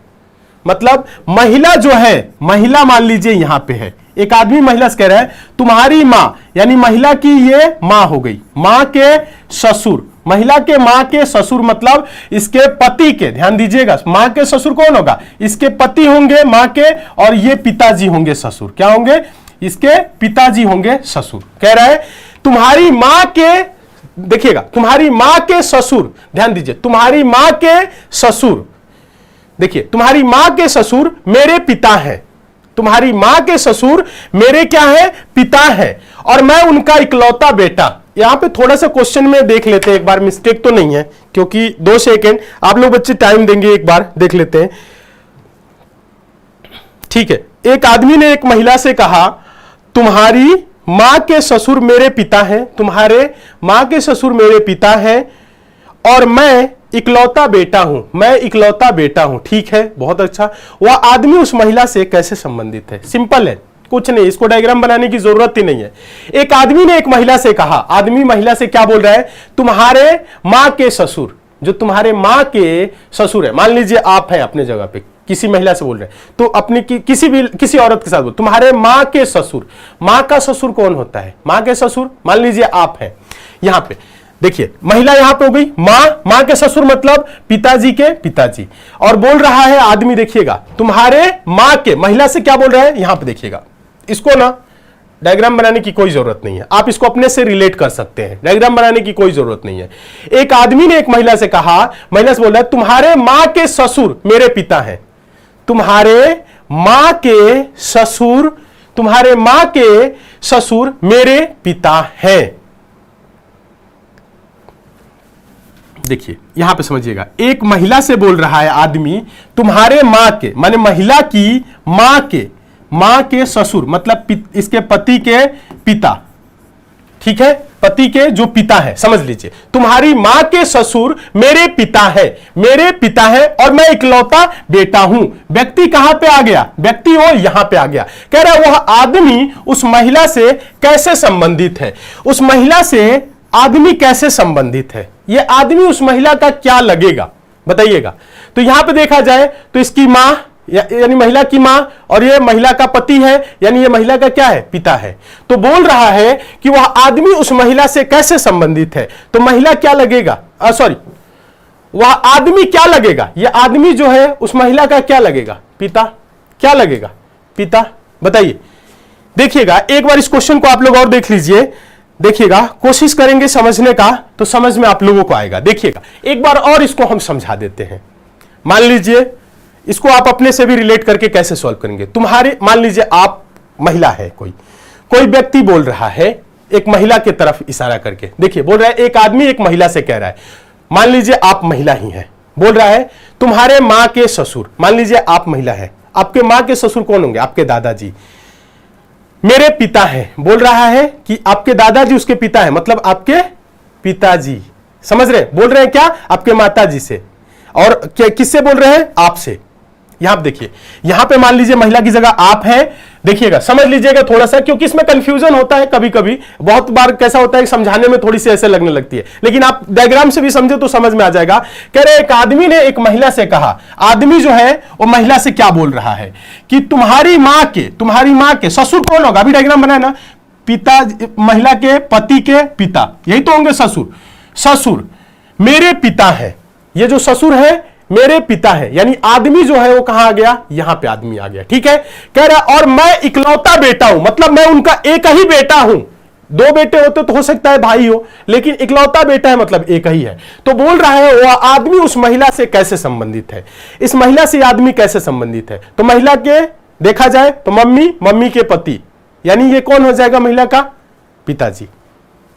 मतलब महिला जो है, महिला मान लीजिए यहां पे है, एक आदमी महिला से कह रहा है तुम्हारी मां, यानी महिला की ये मां हो गई, मां के ससुर, महिला के मां के ससुर मतलब इसके पति के, ध्यान दीजिएगा, मां के ससुर कौन होगा, इसके पति होंगे मां के, और ये पिताजी होंगे ससुर, क्या होंगे, इसके पिताजी होंगे ससुर। कह रहा है तुम्हारी मां के, देखिएगा, तुम्हारी मां के ससुर, ध्यान दीजिए, तुम्हारी मां के ससुर, देखिए, तुम्हारी मां के ससुर मेरे पिता हैं, तुम्हारी मां के ससुर मेरे क्या है, पिता हैं, और मैं उनका इकलौता बेटा। यहां पे थोड़ा सा क्वेश्चन में देख लेते हैं एक बार, मिस्टेक तो नहीं है, क्योंकि 2 सेकंड आप लोग बच्चे टाइम देंगे, एक बार देख लेते हैं, ठीक है। एक आदमी ने एक महिला से कहा, तुम्हारी मां के ससुर मेरे पिता हैं, तुम्हारे मां के ससुर मेरे पिता हैं और मैं इकलौता बेटा हूं, मैं इकलौता बेटा हूं, ठीक है, बहुत अच्छा। वह आदमी उस महिला से कैसे संबंधित है। सिंपल है, कुछ नहीं, इसको डायग्राम बनाने की जरूरत ही नहीं है। एक आदमी ने एक महिला से कहा, आदमी महिला से क्या बोल रहा है, तुम्हारे मां के ससुर, जो तुम्हारे मां के ससुर है, मान लीजिए आप हैं अपने जगह पे, किसी महिला से बोल रहे हैं, तो अपनी किसी औरत के साथ बोल, तुम्हारे मां के ससुर, मां का ससुर कौन होता है, मां के ससुर, मान लीजिए आप हैं यहां पे, देखिए महिला यहां पे हो गई, मां के ससुर मतलब पिताजी के पिताजी, और बोल रहा है आदमी, देखिएगा, तुम्हारे मां के, महिला से क्या बोल रहा है, यहां पे देखिएगा, इसको ना डायग्राम बनाने की कोई जरूरत नहीं है, आप इसको अपने से रिलेट कर सकते हैं, डायग्राम बनाने की कोई जरूरत नहीं है। एक आदमी ने एक महिला से कहा, महिला से बोल रहा है तुम्हारे मां के ससुर मेरे पिता हैं, तुम्हारे मां के ससुर, तुम्हारे मां के ससुर मेरे पिता हैं। देखिए यहां पे समझिएगा, एक महिला से बोल रहा है आदमी, तुम्हारे मां के, माने महिला की मां के ससुर मतलब इसके पति के पिता, ठीक है, पति के जो पिता है, समझ लीजिए, तुम्हारी मां के ससुर मेरे पिता है, मेरे पिता है और मैं इकलौता बेटा हूं। व्यक्ति कहां पे आ गया, व्यक्ति वो यहां पे आ गया। कह रहा है वह आदमी उस महिला से कैसे संबंधित है, उस महिला से आदमी कैसे संबंधित है, यह आदमी उस महिला का क्या लगेगा, बताइएगा। तो यहां पे देखा जाए तो इसकी मां यानी महिला की मां, और ये महिला का पति है, यानी ये महिला का क्या है, पिता है। तो बोल रहा है कि वह आदमी उस महिला से कैसे संबंधित है, तो महिला क्या लगेगा, सॉरी, वह आदमी क्या लगेगा, यह आदमी जो है उस महिला का क्या लगेगा, पिता, क्या लगेगा, पिता, बताइए। देखिएगा एक बार इस क्वेश्चन को आप लोग और देख लीजिए, देखिएगा, कोशिश करेंगे समझने का तो समझ में आप लोगों को आएगा। देखिएगा एक बार और इसको हम समझा देते हैं। मान लीजिए इसको आप अपने से भी रिलेट करके कैसे सॉल्व करेंगे। तुम्हारे, मान लीजिए आप महिला है, कोई व्यक्ति बोल रहा है एक महिला की तरफ इशारा करके, देखिए बोल रहा है, एक आदमी एक महिला से कह रहा है, मान लीजिए आप महिला ही हैं, बोल रहा है तुम्हारे मां के ससुर, मान लीजिए आप महिला है, आपके मां के ससुर कौन होंगे, आपके दादाजी मेरे पिता हैं, बोल रहा है कि आपके दादाजी उसके पिता हैं, मतलब आपके पिताजी, समझ रहे हैं? बोल रहे हैं क्या? आपके माता जी से। और किससे बोल रहे हैं? आपसे। यहां आप देखिए, यहां पे मान लीजिए महिला की जगह आप है। देखिएगा, समझ लीजिएगा थोड़ा सा, क्योंकि इसमें कंफ्यूजन होता है कभी कभी, बहुत बार कैसा होता है समझाने में थोड़ी सी ऐसे लगने लगती है, लेकिन आप डायग्राम से भी समझे तो समझ में आ जाएगा। कह रहे एक आदमी ने एक महिला से कहा, आदमी जो है वो महिला से क्या बोल रहा है कि तुम्हारी मां के ससुर कौन होगा? अभी डायग्राम बनाया ना, पिता, महिला के पति के पिता, यही तो होंगे ससुर। ससुर मेरे पिता है, ये जो ससुर है मेरे पिता है, यानी आदमी जो है वो कहां आ गया? यहां पे आदमी आ गया। ठीक है, कह रहा और मैं इकलौता बेटा हूं, मतलब मैं उनका एक ही बेटा हूं। दो बेटे होते तो हो सकता है भाई हो, लेकिन इकलौता बेटा है मतलब एक ही है। तो बोल रहा है वो आदमी उस महिला से कैसे संबंधित है, इस महिला से आदमी कैसे संबंधित है? तो महिला के देखा जाए तो मम्मी, मम्मी के पति, यानी ये कौन हो जाएगा? महिला का पिताजी।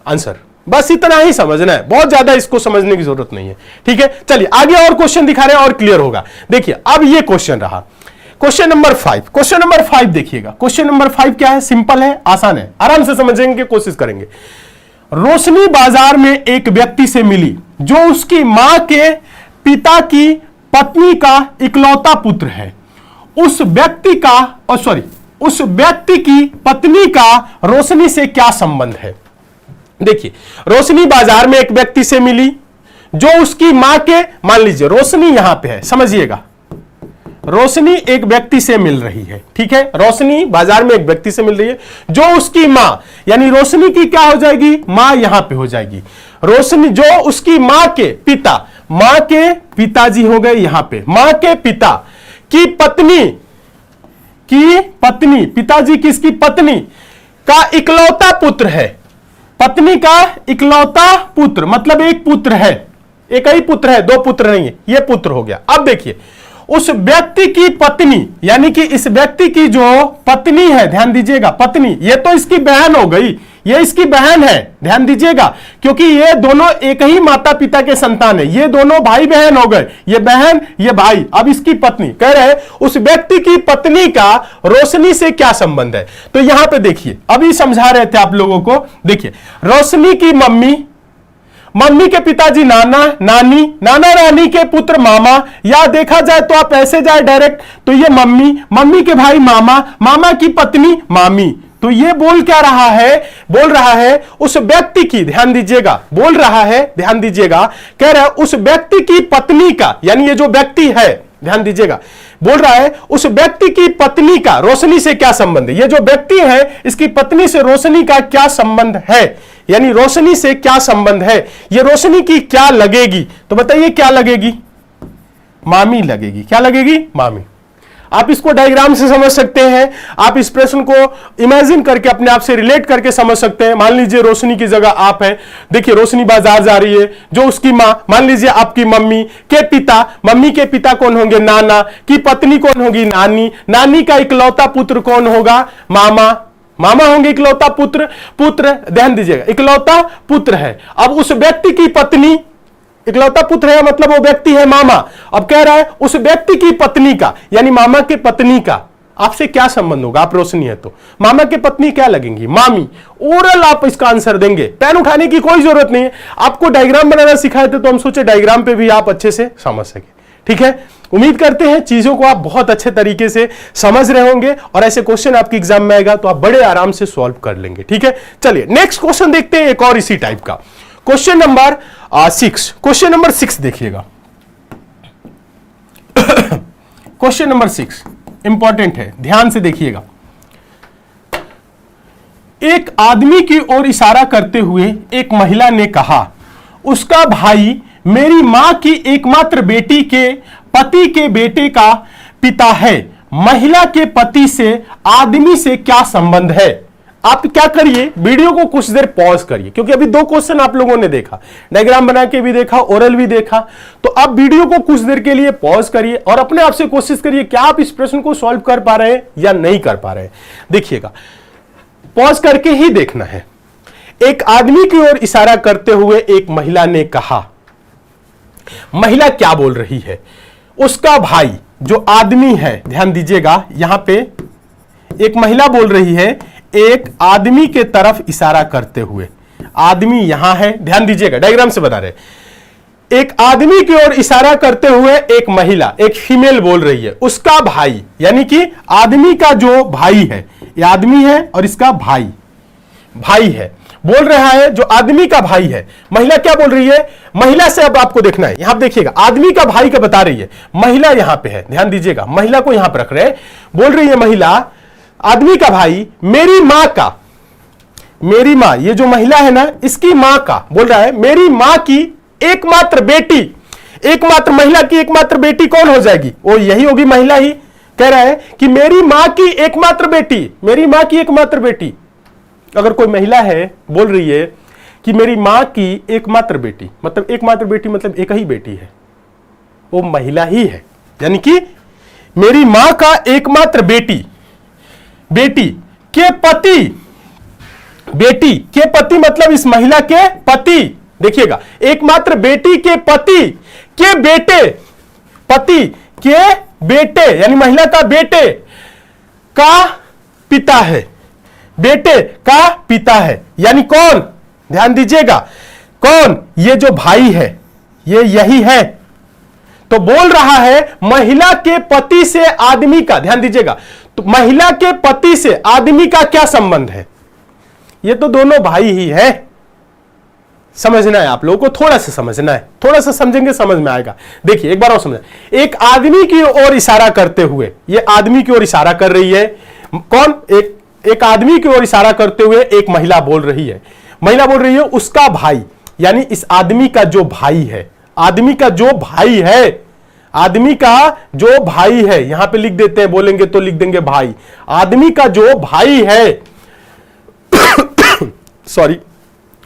आंसर बस इतना ही समझना है, बहुत ज्यादा इसको समझने की जरूरत नहीं है। ठीक है, चलिए आगे और क्वेश्चन दिखा रहे हैं और क्लियर होगा। देखिए अब ये क्वेश्चन रहा, क्वेश्चन नंबर 5। क्वेश्चन नंबर 5 देखिएगा। क्वेश्चन नंबर 5 क्या है? सिंपल है, आसान है, आराम से समझने की कोशिश करेंगे। रोशनी बाजार में एक व्यक्ति से मिली जो उसकी मां के पिता की पत्नी का इकलौता पुत्र है। उस व्यक्ति की पत्नी का रोशनी से क्या संबंध है? देखिए, रोशनी बाजार में एक व्यक्ति से मिली जो उसकी मां के, मान लीजिए रोशनी यहां पे है, समझिएगा, रोशनी एक व्यक्ति से मिल रही है। ठीक है, रोशनी बाजार में एक व्यक्ति से मिल रही है जो उसकी मां, यानी रोशनी की क्या हो जाएगी? मां यहां पे हो जाएगी। रोशनी जो उसकी मां के पिता, मां के पिताजी हो गए यहां पे, मां के पिता की पत्नी, पिताजी किसकी पत्नी का इकलौता पुत्र है। पत्नी का इकलौता पुत्र मतलब एक पुत्र है, एक ही पुत्र है, दो पुत्र नहीं है, ये पुत्र हो गया। अब देखिए, उस व्यक्ति की पत्नी, यानी कि इस व्यक्ति की जो पत्नी है, ध्यान दीजिएगा, पत्नी, ये तो इसकी बहन हो गई, ये इसकी बहन है, ध्यान दीजिएगा, क्योंकि ये दोनों एक ही माता पिता के संतान है, ये दोनों भाई बहन हो गए, ये बहन ये भाई। अब इसकी पत्नी, कह रहे हैं उस व्यक्ति की पत्नी का रोशनी से क्या संबंध है? तो यहां पे देखिए, अभी समझा रहे थे आप लोगों को, देखिए रोशनी की मम्मी, मम्मी के पिताजी नाना नानी, नाना नानी के पुत्र मामा, या देखा जाए तो आप ऐसे जाए डायरेक्ट तो ये मम्मी, मम्मी के भाई मामा, मामा की पत्नी मामी। तो ये बोल क्या रहा है? बोल रहा है उस व्यक्ति की, ध्यान दीजिएगा, बोल रहा है, ध्यान दीजिएगा, कह रहा है उस व्यक्ति की पत्नी का, यानी ये जो व्यक्ति है, ध्यान दीजिएगा, बोल रहा है उस व्यक्ति की पत्नी का रोशनी से क्या संबंध है? ये जो व्यक्ति है इसकी पत्नी से रोशनी का क्या संबंध है, यानी रोशनी से क्या संबंध है, ये रोशनी की क्या लगेगी? तो बताइए क्या लगेगी? मामी लगेगी। क्या लगेगी? मामी। आप इसको डायग्राम से समझ सकते हैं, आप इस प्रश्न को इमेजिन करके अपने आप से रिलेट करके समझ सकते हैं। मान लीजिए रोशनी की जगह आप हैं, देखिए रोशनी बाजार जा रही है, जो उसकी मां, मान लीजिए आपकी मम्मी के पिता, मम्मी के पिता कौन होंगे? नाना, की पत्नी कौन होगी? नानी, नानी का इकलौता पुत्र कौन होगा? मामा, मामा होंगे इकलौता पुत्र, ध्यान दीजिएगा, इकलौता पुत्र है। अब उस व्यक्ति की पत्नी, इकलौता पुत्र है मतलब वो व्यक्ति है मामा। अब कह रहा है उस व्यक्ति की पत्नी का, यानी मामा के पत्नी का आपसे क्या संबंध होगा? आप रोशनी है तो मामा के पत्नी क्या लगेंगी? मामी। ओरल आप इसका आंसर देंगे, पेन उठाने की कोई जरूरत नहीं है। आपको डायग्राम बनाना सिखाए थे तो हम सोचे डायग्राम पे भी आप अच्छे से समझ सके। ठीक है, उम्मीद करते हैं चीजों को आप बहुत अच्छे तरीके से समझ रहे होंगे और ऐसे क्वेश्चन आपके एग्जाम में आएगा तो आप बड़े आराम से सॉल्व कर लेंगे। ठीक है, चलिए नेक्स्ट क्वेश्चन देखते हैं, एक और इसी टाइप का क्वेश्चन नंबर 6। क्वेश्चन नंबर 6 देखिएगा। क्वेश्चन नंबर 6 इंपॉर्टेंट है, ध्यान से देखिएगा। एक आदमी की ओर इशारा करते हुए एक महिला ने कहा, उसका भाई मेरी मां की एकमात्र बेटी के पति के बेटे का पिता है। महिला के पति से आदमी से क्या संबंध है? आप क्या करिए, वीडियो को कुछ देर पॉज करिए, क्योंकि अभी दो क्वेश्चन आप लोगों ने देखा, डायग्राम बना के भी देखा, ओरल भी देखा, तो आप वीडियो को कुछ देर के लिए पॉज करिए और अपने आप से कोशिश करिए क्या आप इस प्रश्न को सॉल्व कर पा रहे हैं या नहीं कर पा रहे हैं। देखिएगा, पॉज करके ही देखना है। एक आदमी की ओर इशारा करते हुए एक महिला ने कहा, महिला क्या बोल रही है? उसका भाई जो आदमी है, ध्यान दीजिएगा, यहां पे एक महिला बोल रही है एक आदमी के तरफ इशारा करते हुए। आदमी यहां है, ध्यान दीजिएगा, डायग्राम से बता रहे, एक आदमी की ओर इशारा करते हुए एक महिला, एक फीमेल बोल रही है, उसका भाई, यानी कि आदमी का जो भाई है, ये आदमी है और इसका भाई है, बोल रहा है जो आदमी का भाई है। महिला क्या बोल रही है, महिला से अब आपको देखना है, यहां देखिएगा, आदमी का भाई का बता रही है, महिला यहां पे है, ध्यान दीजिएगा, महिला को यहां पर रख रहे हैं, बोल रही है महिला, आदमी का भाई मेरी मां का, मेरी मां, ये जो महिला है ना, इसकी मां का, बोल रहा है मेरी मां की एकमात्र बेटी, एकमात्र, महिला की एकमात्र बेटी कौन हो जाएगी, वो यही होगी, महिला ही कह रहा है कि मेरी मां की एकमात्र बेटी, मेरी मां की एकमात्र बेटी। अगर कोई महिला है बोल रही है कि मेरी मां की एकमात्र बेटी, मतलब एकमात्र बेटी मतलब एक ही बेटी है, वो महिला ही है, यानी कि मेरी मां का एकमात्र बेटी, बेटी के पति, बेटी के पति मतलब इस महिला के पति, देखिएगा, एकमात्र बेटी के पति के बेटे, पति के बेटे, यानी महिला का बेटे का पिता है, बेटे का पिता है, यानी कौन, ध्यान दीजिएगा, कौन, ये जो भाई है, ये यही है। तो बोल रहा है महिला के पति से आदमी का, ध्यान दीजिएगा, तो महिला के पति से आदमी का क्या संबंध है, ये तो दोनों भाई ही है। समझना है आप लोगों को, थोड़ा सा समझना है, थोड़ा सा समझेंगे समझ में आएगा। देखिए एक बार और समझना, एक आदमी की ओर इशारा करते हुए, ये आदमी की ओर इशारा कर रही है, कौन, एक आदमी की ओर इशारा करते हुए एक महिला बोल रही है, महिला बोल रही है उसका भाई, यानी इस आदमी का जो भाई है, आदमी का जो भाई है, आदमी का जो भाई है, यहां पे लिख देते हैं, बोलेंगे तो लिख देंगे भाई, आदमी का जो भाई है सॉरी,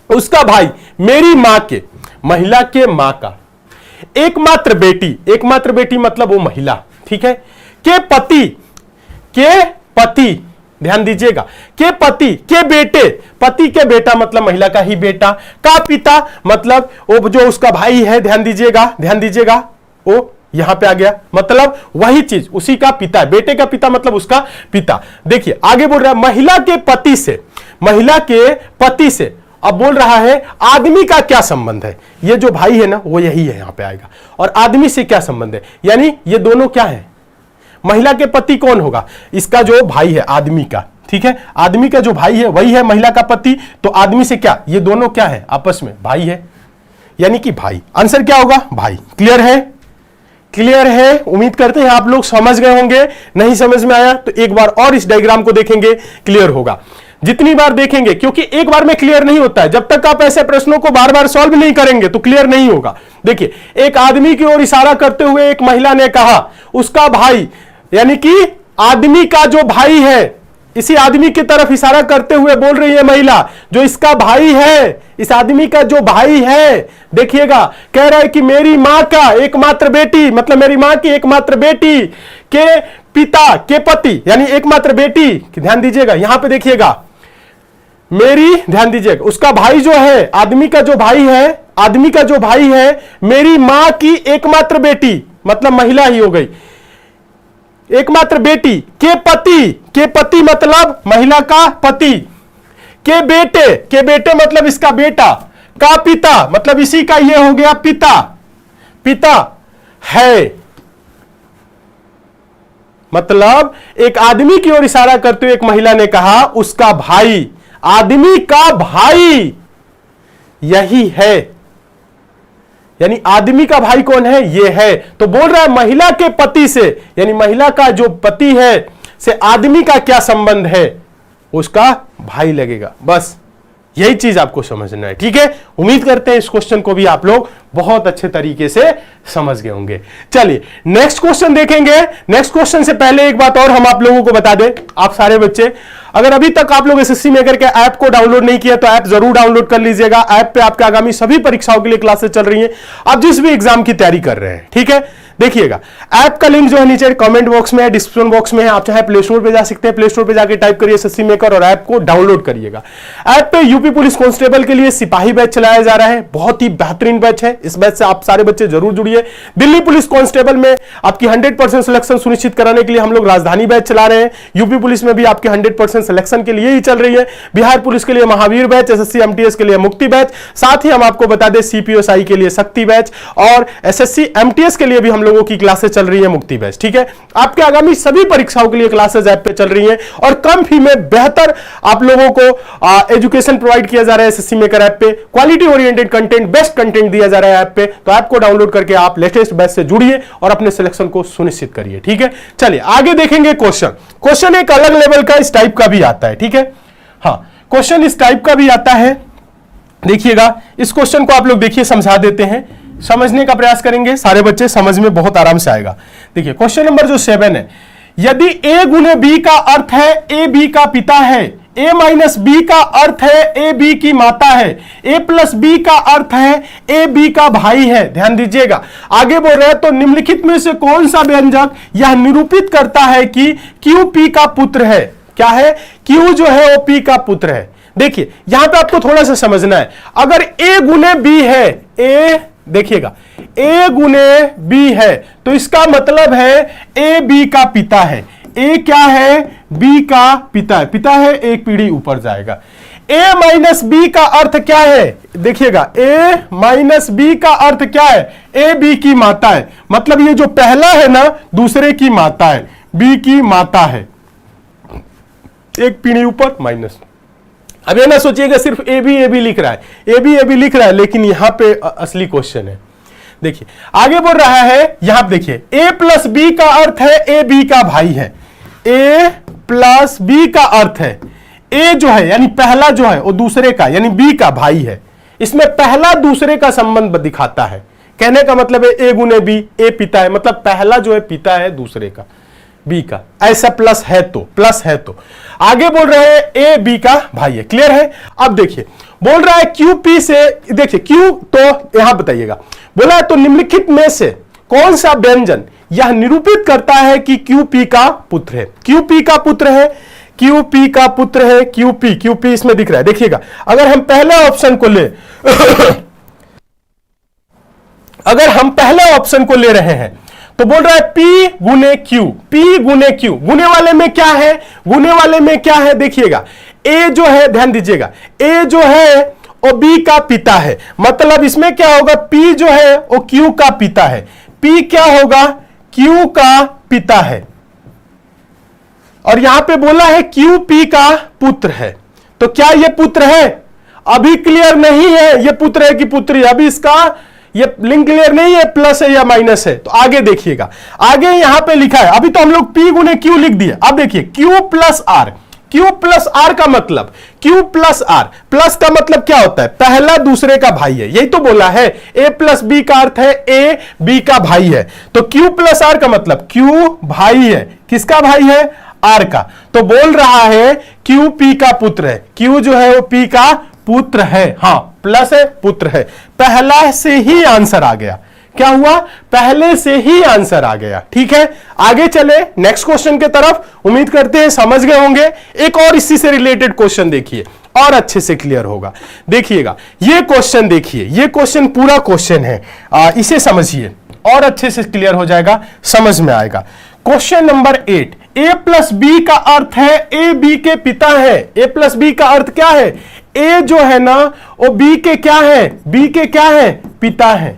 उसका भाई मेरी मां के, महिला के मां का एकमात्र बेटी, एकमात्र बेटी मतलब वो महिला, ठीक है, के पति, ध्यान दीजिएगा, के पति के बेटे, पति के बेटा मतलब महिला का ही बेटा, का पिता मतलब वो जो उसका भाई है, ध्यान दीजिएगा, वो यहां पे आ गया, मतलब वही चीज, उसी का पिता, बेटे का पिता मतलब उसका पिता। देखिए आगे बोल रहा है महिला के पति से, महिला के पति से, अब बोल रहा है आदमी का क्या संबंध है, ये जो भाई है ना वो यही है, यहां पे आएगा, और आदमी से क्या संबंध है, यानी ये दोनों क्या है, महिला के पति कौन होगा, इसका जो भाई है आदमी का, ठीक है, आदमी का जो भाई है वही है महिला का पति, तो आदमी से क्या, ये दोनों क्या है, आपस में भाई है, यानी कि भाई, आंसर क्या होगा, भाई। क्लियर है, क्लियर है, उम्मीद करते हैं आप लोग समझ गए होंगे, नहीं समझ में आया तो एक बार और इस डायग्राम को देखेंगे, क्लियर होगा, जितनी बार देखेंगे, क्योंकि एक बार में क्लियर नहीं होता है, जब तक आप ऐसे प्रश्नों को बार बार सॉल्व नहीं करेंगे तो क्लियर नहीं होगा। देखिए एक आदमी की ओर इशारा करते हुए एक महिला ने कहा उसका भाई, यानी कि आदमी का जो भाई है, इसी आदमी की तरफ इशारा करते हुए बोल रही है महिला, जो इसका भाई है, इस आदमी का जो भाई है, देखिएगा, कह रहा है कि मेरी मां का एकमात्र बेटी, मतलब मेरी मां की एकमात्र बेटी के पिता के पति, यानी एकमात्र बेटी, ध्यान दीजिएगा यहां पे देखिएगा, मेरी, ध्यान दीजिएगा, उसका भाई जो है, आदमी का जो भाई है, आदमी का जो भाई है, मेरी मां की एकमात्र बेटी, मतलब महिला ही हो गई, एकमात्र बेटी के पति मतलब महिला का पति, के बेटे मतलब इसका बेटा, का पिता मतलब इसी का ये हो गया पिता है, मतलब एक आदमी की ओर इशारा करते हुए एक महिला ने कहा उसका भाई, आदमी का भाई यही है, यानी आदमी का भाई कौन है, ये है। तो बोल रहा है महिला के पति से, यानी महिला का जो पति है से आदमी का क्या संबंध है, उसका भाई लगेगा, बस यही चीज आपको समझना है, ठीक है। उम्मीद करते हैं इस क्वेश्चन को भी आप लोग बहुत अच्छे तरीके से समझ गए होंगे। चलिए नेक्स्ट क्वेश्चन देखेंगे। नेक्स्ट क्वेश्चन से पहले एक बात और हम आप लोगों को बता दें, आप सारे बच्चे अगर अभी तक आप लोग एसएससी मेकर के ऐप को डाउनलोड नहीं किया तो ऐप जरूर डाउनलोड कर लीजिएगा। ऐप पे आपके आगामी सभी परीक्षाओं के लिए क्लासेस चल रही हैं, आप जिस भी एग्जाम की तैयारी कर रहे हैं, ठीक है। देखिएगा ऐप का लिंक जो है नीचे कमेंट बॉक्स में है, डिस्क्रिप्शन बॉक्स में है। आप चाहे प्ले स्टोर पे जा सकते हैं, प्ले स्टोर पे जाके टाइप करिए एसएससी मेकर और ऐप को डाउनलोड करिएगा। ऐप पे यूपी पुलिस कांस्टेबल के लिए सिपाही बैच चलाया जा रहा है, बहुत ही बेहतरीन बैच है। इस बैच से आप सारे बच्चे जरूर जुड़िए। दिल्ली पुलिस कांस्टेबल में आपकी 100% सिलेक्शन सुनिश्चित कराने के लिए हम लोग राजधानी बैच चला रहे हैं। यूपी पुलिस में भी आपके 100% सिलेक्शन के लिए ही चल रही है। बिहार पुलिस के लिए महावीर बैच, एसएससी एमटीएस के लिए मुक्ति बैच, साथ ही हम आपको बता दें सीपीओएसआई के लिए शक्ति बैच और एसएससी एमटीएस के लिए भी हम लोगों की क्लासेस चल रही है मुक्ति बैच। ठीक है, आपके आगामी सभी परीक्षाओं के लिए क्लासेस ऐप पे चल रही हैं और कम फी में बेहतर आप लोगों को एजुकेशन प्रोवाइड किया जा रहा है एसएससी मेकर ऐप पे। Quality oriented content, best content दिया जा रहा है ऐप पे। तो ऐप को डाउनलोड करके आप लेटेस्ट बैच से जुड़िए और अपने सिलेक्शन को सुनिश्चित करिए। ठीक है, चलिए आगे देखेंगे क्वेश्चन एक अलग लेवल का इस टाइप का भी आता है। ठीक है, हाँ क्वेश्चन इस टाइप का भी आता है। देखिएगा इस क्वेश्चन को आप लोग देखिए, समझा देते हैं, समझने का प्रयास करेंगे, सारे बच्चे समझ में बहुत आराम से आएगा। देखिए क्वेश्चन नंबर जो 7 है, यदि a गुने b का अर्थ है a b का पिता है, a माइनस b का अर्थ है a b की माता है, a प्लस b का अर्थ है a b का भाई है। ध्यान दीजिएगा, आगे बोल रहे हैं तो निम्नलिखित में से कौन सा व्यंजक यह निरूपित करता है कि q p का पुत्र है। क्या है, q जो है वो p का पुत्र है। देखिए यहां पे आपको थोड़ा सा समझना है, अगर a गुने b है, a देखिएगा a गुने b है तो इसका मतलब है a b का पिता है। a क्या है, b का पिता है, पिता है एक पीढ़ी ऊपर जाएगा। a माइनस b का अर्थ क्या है, देखिएगा a माइनस b का अर्थ क्या है, a b की माता है। मतलब ये जो पहला है ना दूसरे की माता है, b की माता है, एक पीढ़ी ऊपर माइनस। अब ये ना सोचिएगा सिर्फ ए बी लिख रहा है, ए बी लिख रहा है, लेकिन यहां पे असली क्वेश्चन है। देखिए आगे बोल रहा है, यहां देखिए a प्लस बी का अर्थ है ए बी का भाई है। a प्लस बी का अर्थ है a जो है यानी पहला जो है वो दूसरे का यानी b का भाई है। इसमें पहला दूसरे का संबंध दिखाता है। कहने का मतलब है a गुने b, a पिता है, मतलब पहला जो है पिता है दूसरे का, बी का, ऐसा प्लस है तो आगे बोल रहे हैं ए बी का भाई है। क्लियर है। अब देखिए बोल रहा है क्यू पी से, देखिए क्यू तो यहां बताइएगा, बोला है तो निम्नलिखित में से कौन सा व्यंजन यह निरूपित करता है कि क्यू पी का पुत्र है। क्यू पी का पुत्र है, क्यू पी का पुत्र है, क्यू पी इसमें दिख रहा है। देखिएगा अगर हम पहले ऑप्शन को ले अगर हम पहले ऑप्शन को ले रहे हैं तो बोल रहा है P गुने Q, P गुने Q। गुने वाले में क्या है, गुने वाले में क्या है, देखिएगा A जो है, ध्यान दीजिएगा A जो है वो B का पिता है, मतलब इसमें क्या होगा, P जो है वो Q का पिता है, P क्या होगा, Q का पिता है। और यहां पे बोला है Q P का पुत्र है, तो क्या ये पुत्र है, अभी क्लियर नहीं है ये पुत्र है कि पुत्री, अभी इसका ये लिंक क्लियर नहीं है, प्लस है या माइनस है। तो आगे देखिएगा, आगे यहां पे लिखा है, अभी तो हम लोग P गुने Q लिख दिए। अब देखिए Q plus R, Q plus R का मतलब, Q प्लस R, प्लस का मतलब क्या होता है, पहला दूसरे का भाई है, यही तो बोला है। A प्लस B का अर्थ है A B का भाई है, तो Q प्लस R का मतलब Q भाई है, किसका भाई है, R का। तो बोल रहा है Q P का पुत्र है, Q जो है वो P का पुत्र है। हाँ प्लस है, पुत्र है, पहला से ही आंसर आ गया। क्या हुआ, पहले से ही आंसर आ गया। ठीक है, आगे चले नेक्स्ट क्वेश्चन के तरफ। उम्मीद करते हैं समझ गए होंगे। एक और इसी से रिलेटेड क्वेश्चन देखिए और अच्छे से क्लियर होगा। देखिएगा ये क्वेश्चन, देखिए ये क्वेश्चन पूरा क्वेश्चन है, इसे समझिए और अच्छे से क्लियर हो जाएगा, समझ में आएगा। Question number 8, a plus B का अर्थ है a b के पिता है। a प्लस बी का अर्थ क्या है, a जो है ना वो b के क्या है, b के क्या है, पिता है।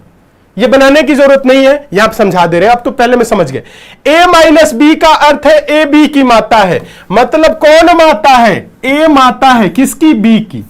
ये बनाने की जरूरत नहीं है, यहां समझा दे रहे हैं, अब तो पहले में समझ गए। a माइनस बी का अर्थ है a b की माता है, मतलब कौन माता है, a माता है, किसकी, b की।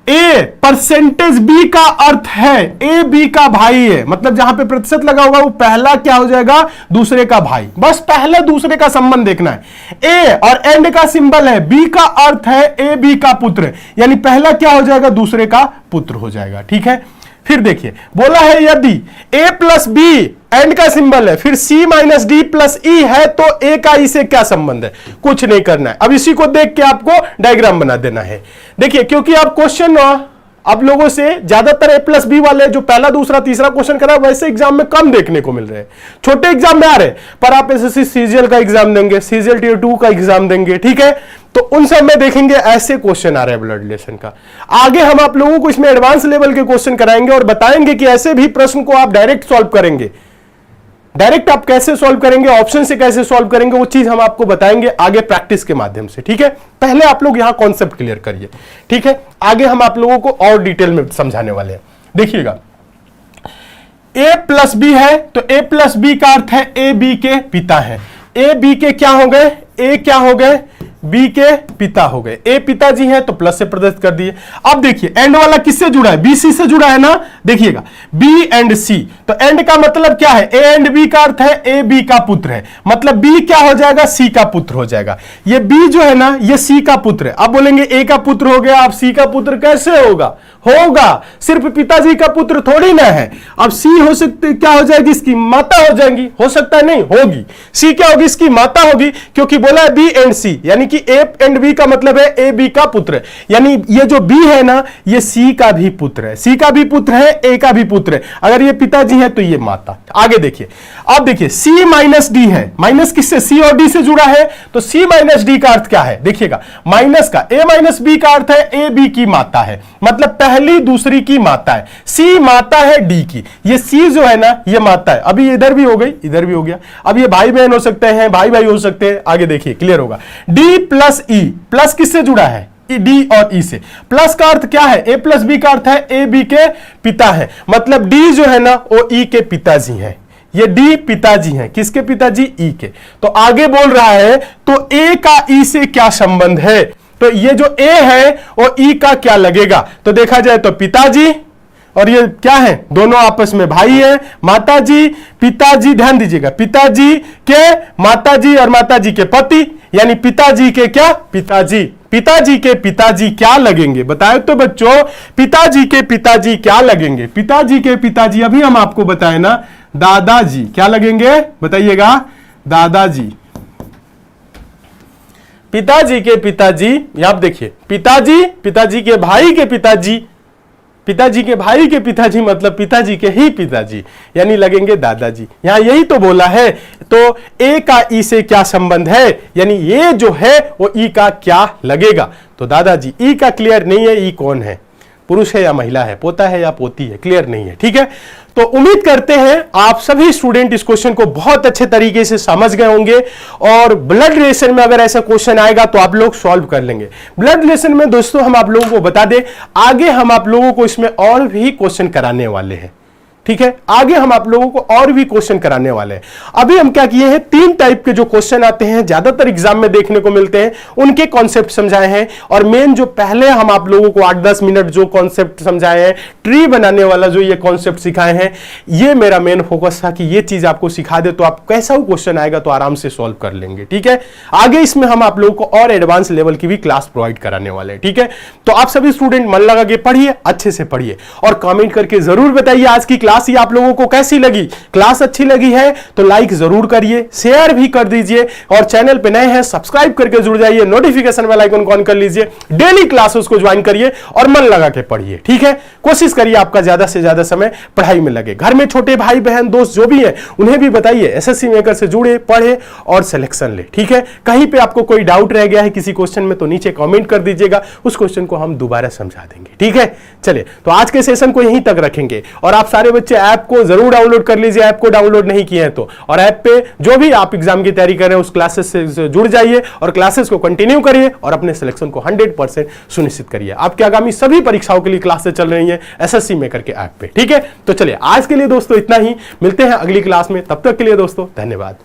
a परसेंटेज b का अर्थ है a b का भाई है, मतलब जहां पे प्रतिशत लगा होगा वो पहला क्या हो जाएगा, दूसरे का भाई। बस पहले दूसरे का संबंध देखना है। a और एंड का सिंबल है, b का अर्थ है a b का पुत्र, यानी पहला क्या हो जाएगा, दूसरे का पुत्र हो जाएगा। ठीक है, फिर देखिए बोला है यदि a प्लस बी एंड का सिंबल है, फिर c माइनस डी प्लस ई है, तो a का ई से क्या संबंध है, कुछ नहीं करना है। अब इसी को देख के आपको डायग्राम बना देना है। देखिए क्योंकि आप क्वेश्चन अब लोगों से ज्यादातर A+B वाले जो पहला दूसरा तीसरा क्वेश्चन करा वैसे एग्जाम में कम देखने को मिल रहे हैं, छोटे एग्जाम में आ रहे, पर आप एसएससी सीजीएल का एग्जाम देंगे, सीजीएल टियर 2 का एग्जाम देंगे, ठीक है, तो उन सब में देखेंगे ऐसे क्वेश्चन आ रहे हैं ब्लड रिलेशन का। आगे हम आप लोगों को इसमें एडवांस लेवल के क्वेश्चन कराएंगे और बताएंगे कि ऐसे भी प्रश्न को आप डायरेक्ट सॉल्व करेंगे, डायरेक्ट आप कैसे सॉल्व करेंगे, ऑप्शन से कैसे सॉल्व करेंगे, वो चीज हम आपको बताएंगे आगे प्रैक्टिस के माध्यम से, ठीक है। पहले आप लोग यहां कॉन्सेप्ट क्लियर करिए, ठीक है, आगे हम आप लोगों को और डिटेल में समझाने वाले हैं। देखिएगा A+B है तो A+B का अर्थ है A B के पिता है, A B के क्या हो गए, A क्या हो गए, B के पिता हो गए, A पिताजी है तो प्लस से प्रदर्शित कर दिए। अब देखिए एंड वाला किससे जुड़ा है, BC से जुड़ा है ना, देखिएगा B एंड C, तो एंड का मतलब क्या है, A एंड B का अर्थ है A B का पुत्र है, मतलब B क्या हो जाएगा, C का पुत्र हो जाएगा। ये B जो है ना ये C का पुत्र है। अब बोलेंगे A का पुत्र हो गया, अब C का पुत्र कैसे होगा, होगा सिर्फ पिताजी का पुत्र थोड़ी ना है। अब C हो सकती क्या हो जाएगी, इसकी माता हो जाएंगी, हो सकता है नहीं होगी, C क्या होगी, इसकी माता होगी, क्योंकि बोला है B एंड C, यानी कि A एंड B का मतलब है A B का पुत्र है, यानी ये जो B है ना ये C का भी पुत्र है, C का भी पुत्र है, A का भी पुत्र है, अगर ये पिताजी है तो ये माता। आगे देखिए, अब देखिए C माइनस D है, माइनस किससे, C और D से जुड़ा है, तो C माइनस D का अर्थ क्या है, देखिएगा माइनस का A माइनस B का अर्थ है A B की माता है, मतलब पहली दूसरी की माता है, C माता है D की, ये C जो है ना ये माता है। अभी इधर भी हो गई इधर भी हो गया, अब ये भाई बहन हो सकते हैं, भाई भाई हो सकते हैं, आगे देखिए क्लियर होगा। D प्लस E, प्लस किससे जुड़ा है, D और E से, प्लस का अर्थ क्या है, A+B का अर्थ है A B के पिता है, मतलब D जो है ना वो E के पिताजी है, ये D पिताजी हैं, किसके पिताजी, E के। तो आगे बोल रहा है तो A का E से क्या संबंध है, तो ये जो A है वो E का क्या लगेगा, तो देखा जाए तो पिताजी और ये क्या है, दोनों आपस में भाई है, माताजी पिताजी, ध्यान दीजिएगा पिताजी के माताजी और माताजी के पति, यानी पिताजी के क्या, पिताजी, पिताजी के पिताजी क्या लगेंगे, बताए तो बच्चों पिताजी के पिताजी क्या लगेंगे, पिताजी के पिताजी अभी हम आपको बताए ना दादाजी, क्या लगेंगे बताइएगा, दादाजी। पिताजी के पिताजी, यहां आप देखिए पिताजी, पिताजी के भाई के पिताजी, पिताजी के भाई के पिताजी मतलब पिताजी के ही पिताजी, यानी लगेंगे दादाजी। यहां यही तो बोला है, तो A का E से क्या संबंध है, यानी ये जो है वो E का क्या लगेगा, तो दादाजी। E का क्लियर नहीं है, E कौन है, पुरुष है या महिला है, पोता है या पोती है, क्लियर नहीं है, ठीक है। तो उम्मीद करते हैं आप सभी स्टूडेंट इस क्वेश्चन को बहुत अच्छे तरीके से समझ गए होंगे और ब्लड रिलेशन में अगर ऐसा क्वेश्चन आएगा तो आप लोग सॉल्व कर लेंगे। ब्लड रिलेशन में दोस्तों हम आप लोगों को बता दें, आगे हम आप लोगों को इसमें और भी क्वेश्चन कराने वाले हैं, ठीक है, आगे हम आप लोगों को और भी क्वेश्चन कराने वाले हैं। अभी हम क्या किए हैं, 3 टाइप के जो क्वेश्चन आते हैं ज्यादातर एग्जाम में देखने को मिलते हैं, उनके कॉन्सेप्ट समझाए हैं, और मेन जो पहले हम आप लोगों को 8-10 मिनट जो कॉन्सेप्ट समझाए हैं, ट्री बनाने वाला जो ये कॉन्सेप्ट सिखाए हैं, ये मेरा मेन फोकस था कि ये चीज आपको सिखा दे तो आप कैसा भी क्वेश्चन आएगा तो आराम से सॉल्व कर लेंगे, ठीक है। आगे इसमें हम आप लोगों को और एडवांस लेवल की भी क्लास प्रोवाइड कराने वाले हैं, ठीक है। तो आप सभी स्टूडेंट मन लगा के पढ़िए, अच्छे से पढ़िए और कमेंट करके जरूर बताइए आज की क्लास ही आप लोगों को कैसी लगी। क्लास अच्छी लगी है तो लाइक जरूर करिए, शेयर भी कर दीजिए, और चैनल पे नए हैं सब्सक्राइब करके जुड़ जाइए, नोटिफिकेशन बेल आइकन को ऑन कर लीजिए, डेली क्लासेस को ज्वाइन करिए और मन लगा के पढ़िए, ठीक है। कोशिश करिए आपका ज्यादा से ज्यादा समय पढ़ाई में लगे। घर में छोटे भाई बहन दोस्त जो भी हैं उन्हें भी बताइए एसएससी मेकर से जुड़े, पढ़े और सिलेक्शन ले, ठीक है। कहीं पे आपको कोई डाउट रह गया है किसी क्वेश्चन में तो नीचे कमेंट कर दीजिएगा, उस क्वेश्चन को हम दोबारा समझा देंगे, ठीक है। चलिए तो आज के सेशन को यहीं तक रखेंगे, और आप सारे बच्चे ऐप को जरूर डाउनलोड कर लीजिए, ऐप को डाउनलोड नहीं किए हैं तो, और ऐप पे जो भी आप एग्जाम की तैयारी कर रहे हैं उस क्लासेस से जुड़ जाइए और क्लासेस को कंटिन्यू करिए और अपने सिलेक्शन को 100% सुनिश्चित करिए। आपके आगामी सभी परीक्षाओं के लिए क्लासेस चल रही हैं एसएससी मेकर के ऐप पे, ठीक है। तो चलिए आज के लिए दोस्तों इतना ही, मिलते हैं अगली क्लास में, तब तक के लिए दोस्तों धन्यवाद।